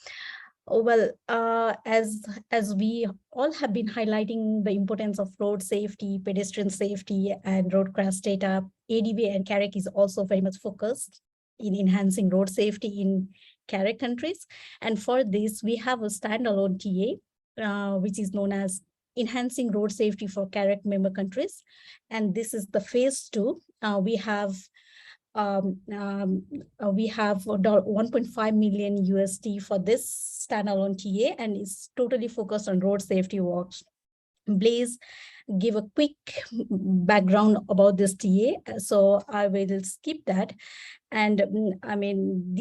Well, as we all have been highlighting the importance of road safety, pedestrian safety, and road crash data, ADB and CAREC is also very much focused in enhancing road safety in CAREC countries. And for this, we have a standalone TA, which is known as Enhancing Road Safety for CAREC member countries. And this is the phase 2. We have 1.5 million USD for this standalone TA, and is totally focused on road safety works. Blaise give a quick background about this TA, so I will skip that. And I mean,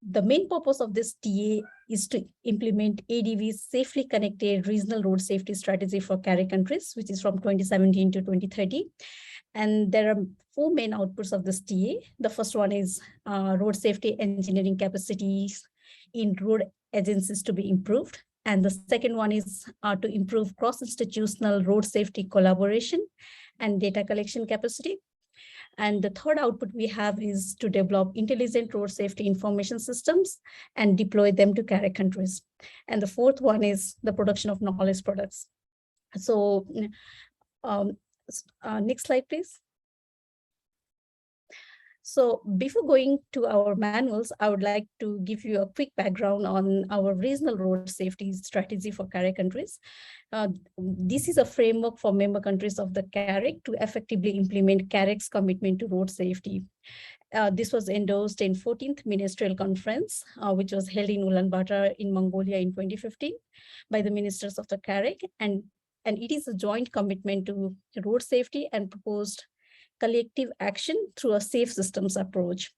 the main purpose of this TA is to implement ADB's Safely Connected Regional Road Safety Strategy for CAREC countries, which is from 2017 to 2030. And there are 4 main outputs of this TA. The first one is road safety engineering capacities in road agencies to be improved. And the second one is to improve cross-institutional road safety collaboration and data collection capacity. And the third output we have is to develop intelligent road safety information systems and deploy them to CAREC countries. And the fourth one is the production of knowledge products. So next slide, please. So before going to our manuals, I would like to give you a quick background on our regional road safety strategy for CAREC countries. This is a framework for member countries of the CAREC to effectively implement CAREC's commitment to road safety. This was endorsed in 14th Ministerial Conference, which was held in Ulaanbaatar in Mongolia in 2015 by the ministers of the CAREC, and it is a joint commitment to road safety and proposed collective action through a safe systems approach.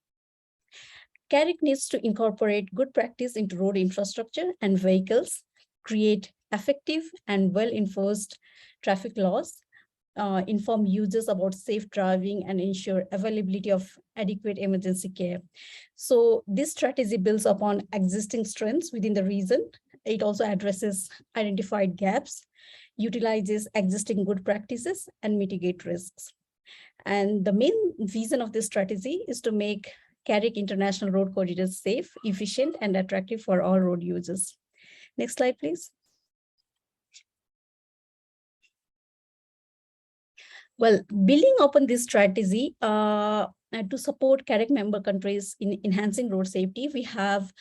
CAREC needs to incorporate good practice into road infrastructure and vehicles, create effective and well-enforced traffic laws, inform users about safe driving, and ensure availability of adequate emergency care. So this strategy builds upon existing strengths within the region. It also addresses identified gaps, utilizes existing good practices, and mitigate risks. And the main vision of this strategy is to make CAREC international road corridors safe, efficient, and attractive for all road users. Next slide, please. Well, building upon this strategy, to support CAREC member countries in enhancing road safety, we have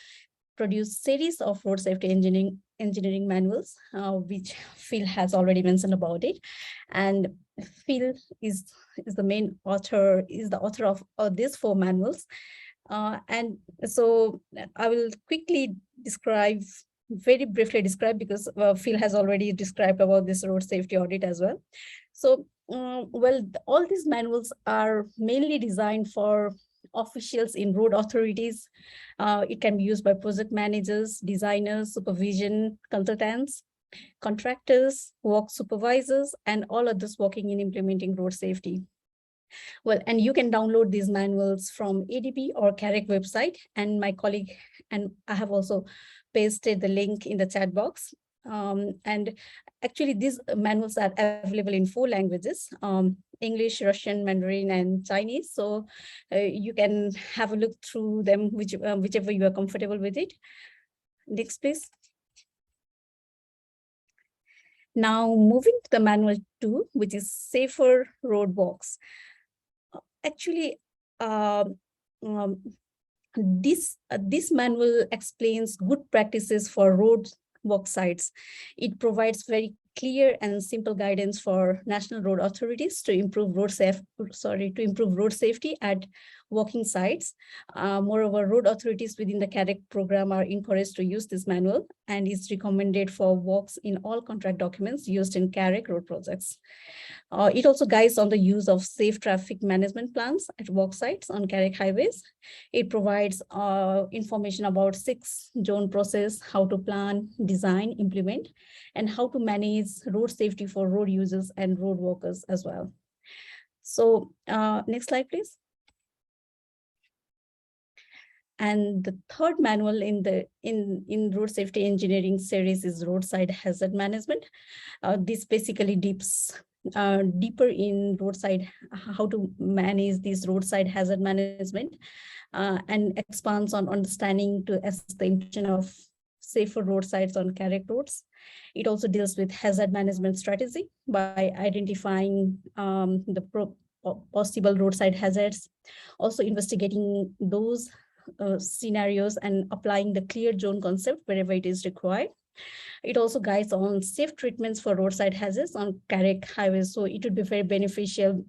produced series of road safety engineering manuals, which Phil has already mentioned about it. And Phil is the author of these 4 manuals. And so I will quickly very briefly describe, because Phil has already described about this road safety audit as well. So, well, all these manuals are mainly designed for officials in road authorities. It can be used by project managers, designers, supervision consultants, contractors, work supervisors, and all others working in implementing road safety. Well, and you can download these manuals from ADB or CAREC website, and my colleague and I have also pasted the link in the chat box. And actually these manuals are available in 4 languages, English, Russian, Mandarin, and Chinese. So you can have a look through them, whichever you are comfortable with it. Next, please. Now moving to the manual 2, which is safer road walks. Actually, this manual explains good practices for road walk sites. It provides very clear and simple guidance for national road authorities to improve road safety at walking sites. Moreover, road authorities within the CAREC program are encouraged to use this manual, and is recommended for walks in all contract documents used in CAREC road projects. It also guides on the use of safe traffic management plans at walk sites on CAREC highways. It provides information about 6-zone process, how to plan, design, implement, and how to manage road safety for road users and road walkers as well. So next slide, please. And the third manual in road safety engineering series is roadside hazard management. This basically dips deeper in roadside, how to manage this roadside hazard management, and expands on understanding to assess the intention of safer roadsides on CAREC roads. It also deals with hazard management strategy by identifying the possible roadside hazards, also investigating those scenarios and applying the clear zone concept wherever it is required. It also guides on safe treatments for roadside hazards on CAREC highways. So it would be very beneficial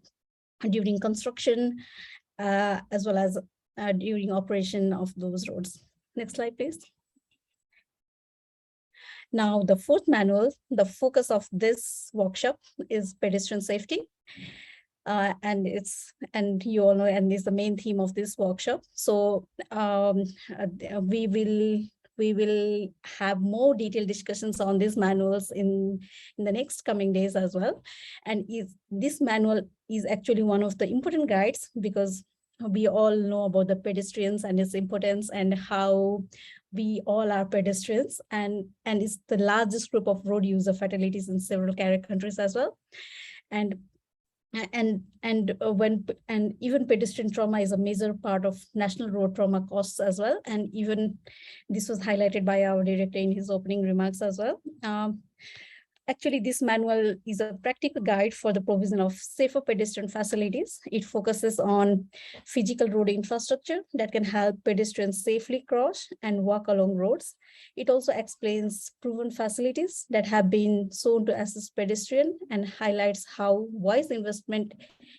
during construction as well as during operation of those roads. Next slide, please. Now, the 4th manual, the focus of this workshop is pedestrian safety. And you all know, and is the main theme of this workshop. So we will have more detailed discussions on these manuals in the next coming days as well. And this manual is actually one of the important guides, because we all know about the pedestrians and its importance, and how we all are pedestrians, and it's the largest group of road user fatalities in several CAREC countries as well. And even pedestrian trauma is a major part of national road trauma costs as well. And even this was highlighted by our director in his opening remarks as well. Actually, this manual is a practical guide for the provision of safer pedestrian facilities. It focuses on physical road infrastructure that can help pedestrians safely cross and walk along roads. It also explains proven facilities that have been shown to assist pedestrians, and highlights how wise investment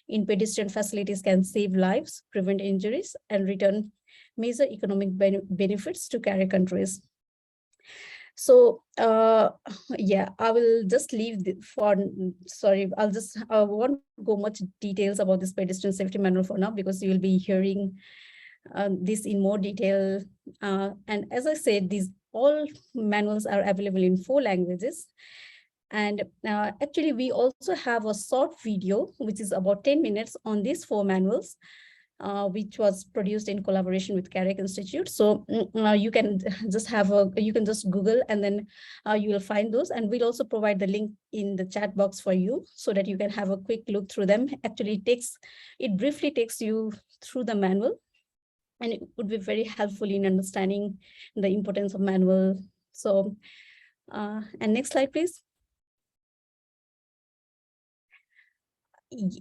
in pedestrian facilities can save lives, prevent injuries, and return major economic benefits to CAREC countries. So yeah, I will just leave I won't go much details about this pedestrian safety manual for now, because you will be hearing this in more detail. And as I said, all manuals are available in 4 languages. And actually, we also have a short video, which is about 10 minutes on these 4 manuals, which was produced in collaboration with CAREC Institute. So you can just Google, and then you will find those. And we'll also provide the link in the chat box for you, so that you can have a quick look through them. Actually, it briefly takes you through the manual, and it would be very helpful in understanding the importance of manual. So, and next slide, please.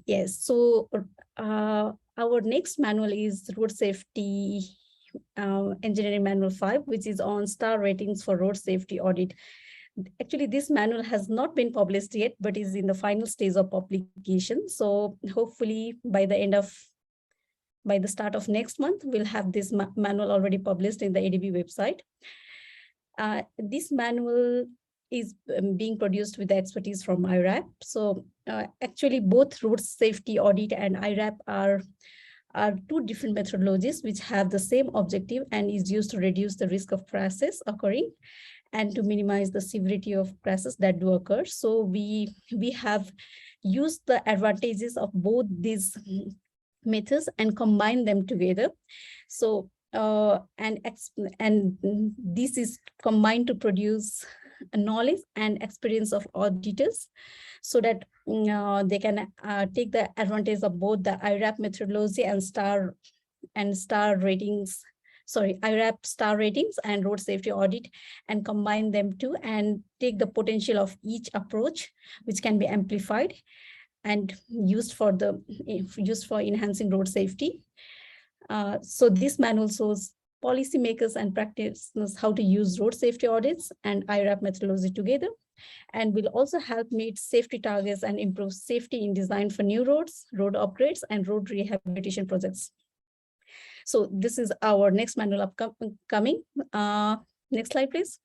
Yes, so our next manual is Road Safety Engineering Manual 5, which is on star ratings for road safety audit. Actually, this manual has not been published yet, but is in the final stage of publication. So hopefully by the start of next month, we'll have this manual already published in the ADB website. This manual is being produced with the expertise from IRAP. So actually, both road safety audit and IRAP are 2 different methodologies which have the same objective and is used to reduce the risk of crashes occurring. and to minimize the severity of crashes that do occur. So we have used the advantages of both these methods and combine them together. So and this is combined to produce knowledge and experience of auditors, so that they can take the advantage of both the IRAP methodology and IRAP star ratings and road safety audit, and combine them too, and take the potential of each approach, which can be amplified and used for enhancing road safety. So this manual shows policymakers and practitioners how to use road safety audits and IRAP methodology together, and will also help meet safety targets and improve safety in design for new roads, road upgrades, and road rehabilitation projects. So this is our next manual upcoming. Next slide, please.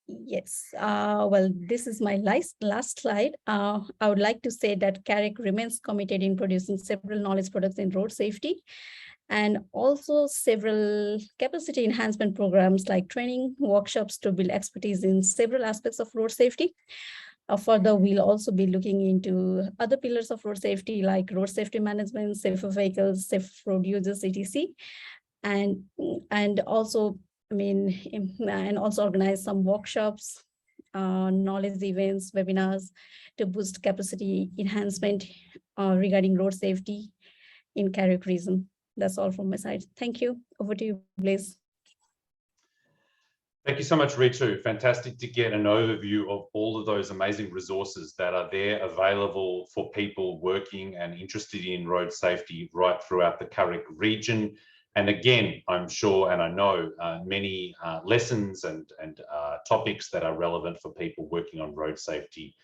Yes, well, this is my last slide. I would like to say that CAREC remains committed in producing several knowledge products in road safety, and also several capacity enhancement programs like training workshops to build expertise in several aspects of road safety. Further, we'll also be looking into other pillars of road safety like road safety management, safer vehicles, safe road users, etc. And also, and also organize some workshops, knowledge events, webinars to boost capacity enhancement regarding road safety in CAREC region. That's all from my side. Thank you. Over to you, Blaise. Thank you so much, Ritu. Fantastic to get an overview of all of those amazing resources that are there available for people working and interested in road safety right throughout the CAREC region. And again, I'm sure and I know many lessons and topics that are relevant for people working on road safety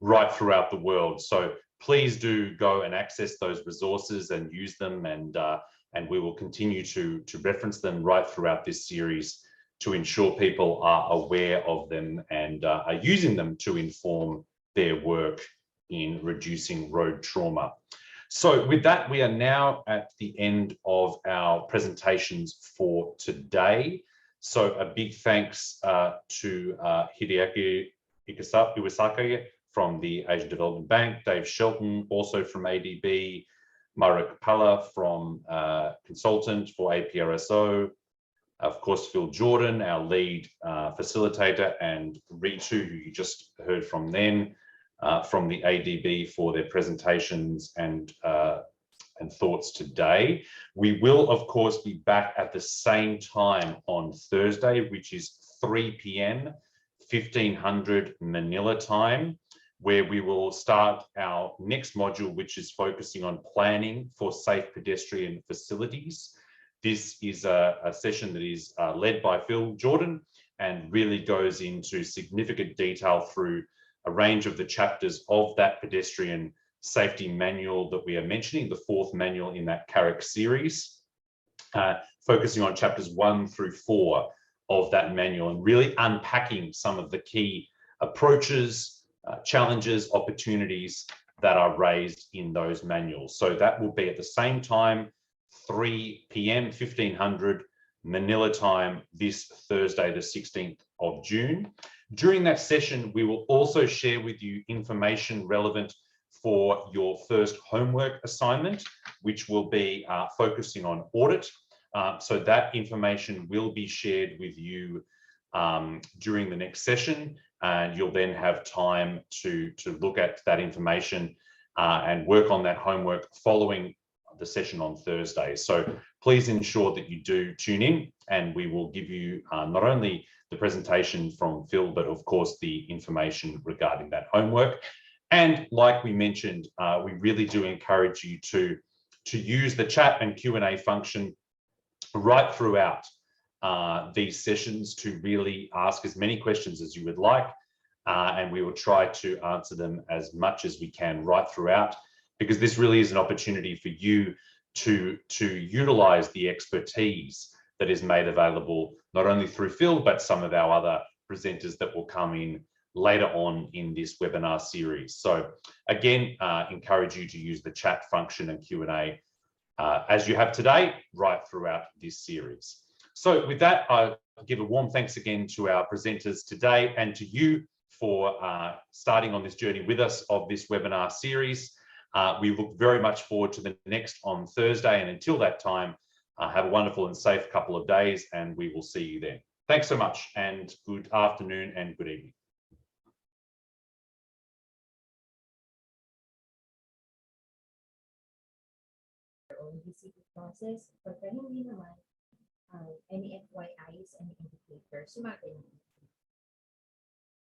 right throughout the world. So please do go and access those resources and use them, and we will continue to reference them right throughout this series to ensure people are aware of them and are using them to inform their work in reducing road trauma. So with that, we are now at the end of our presentations for today. So a big thanks to Hideaki Iwasaki from the Asian Development Bank, Dave Shelton, also from ADB, Marek Pala from consultant for APRSO, of course, Phil Jordan, our lead facilitator, and Ritu, who you just heard from then, from the ADB for their presentations and thoughts today. We will, of course, be back at the same time on Thursday, which is 3 p.m. 1500 Manila time, where we will start our next module, which is focusing on planning for safe pedestrian facilities. This is a session that is led by Phil Jordan and really goes into significant detail through a range of the chapters of that pedestrian safety manual that we are mentioning, the 4th manual in that CAREC series, focusing on chapters 1 through 4 of that manual and really unpacking some of the key approaches, challenges, opportunities that are raised in those manuals. So that will be at the same time, 3 p.m. 1500 Manila time, this Thursday, the 16th of June. During that session, we will also share with you information relevant for your first homework assignment, which will be focusing on audit. So that information will be shared with you during the next session, and you'll then have time to look at that information and work on that homework following the session on Thursday. So please ensure that you do tune in, and we will give you not only the presentation from Phil, but of course the information regarding that homework. And like we mentioned, we really do encourage you to use the chat and Q&A function right throughout these sessions to really ask as many questions as you would like, and we will try to answer them as much as we can right throughout, because this really is an opportunity for you to utilize the expertise that is made available not only through Phil, but some of our other presenters that will come in later on in this webinar series. So again, encourage you to use the chat function and Q&A as you have today, right throughout this series. So with that, I give a warm thanks again to our presenters today and to you for starting on this journey with us of this webinar series. We look very much forward to the next on Thursday, and until that time, have a wonderful and safe couple of days, and we will see you then. Thanks so much, and good afternoon and good evening. Process, pagka hindi naman, any FYIs, any indicators, yung mga ganyan.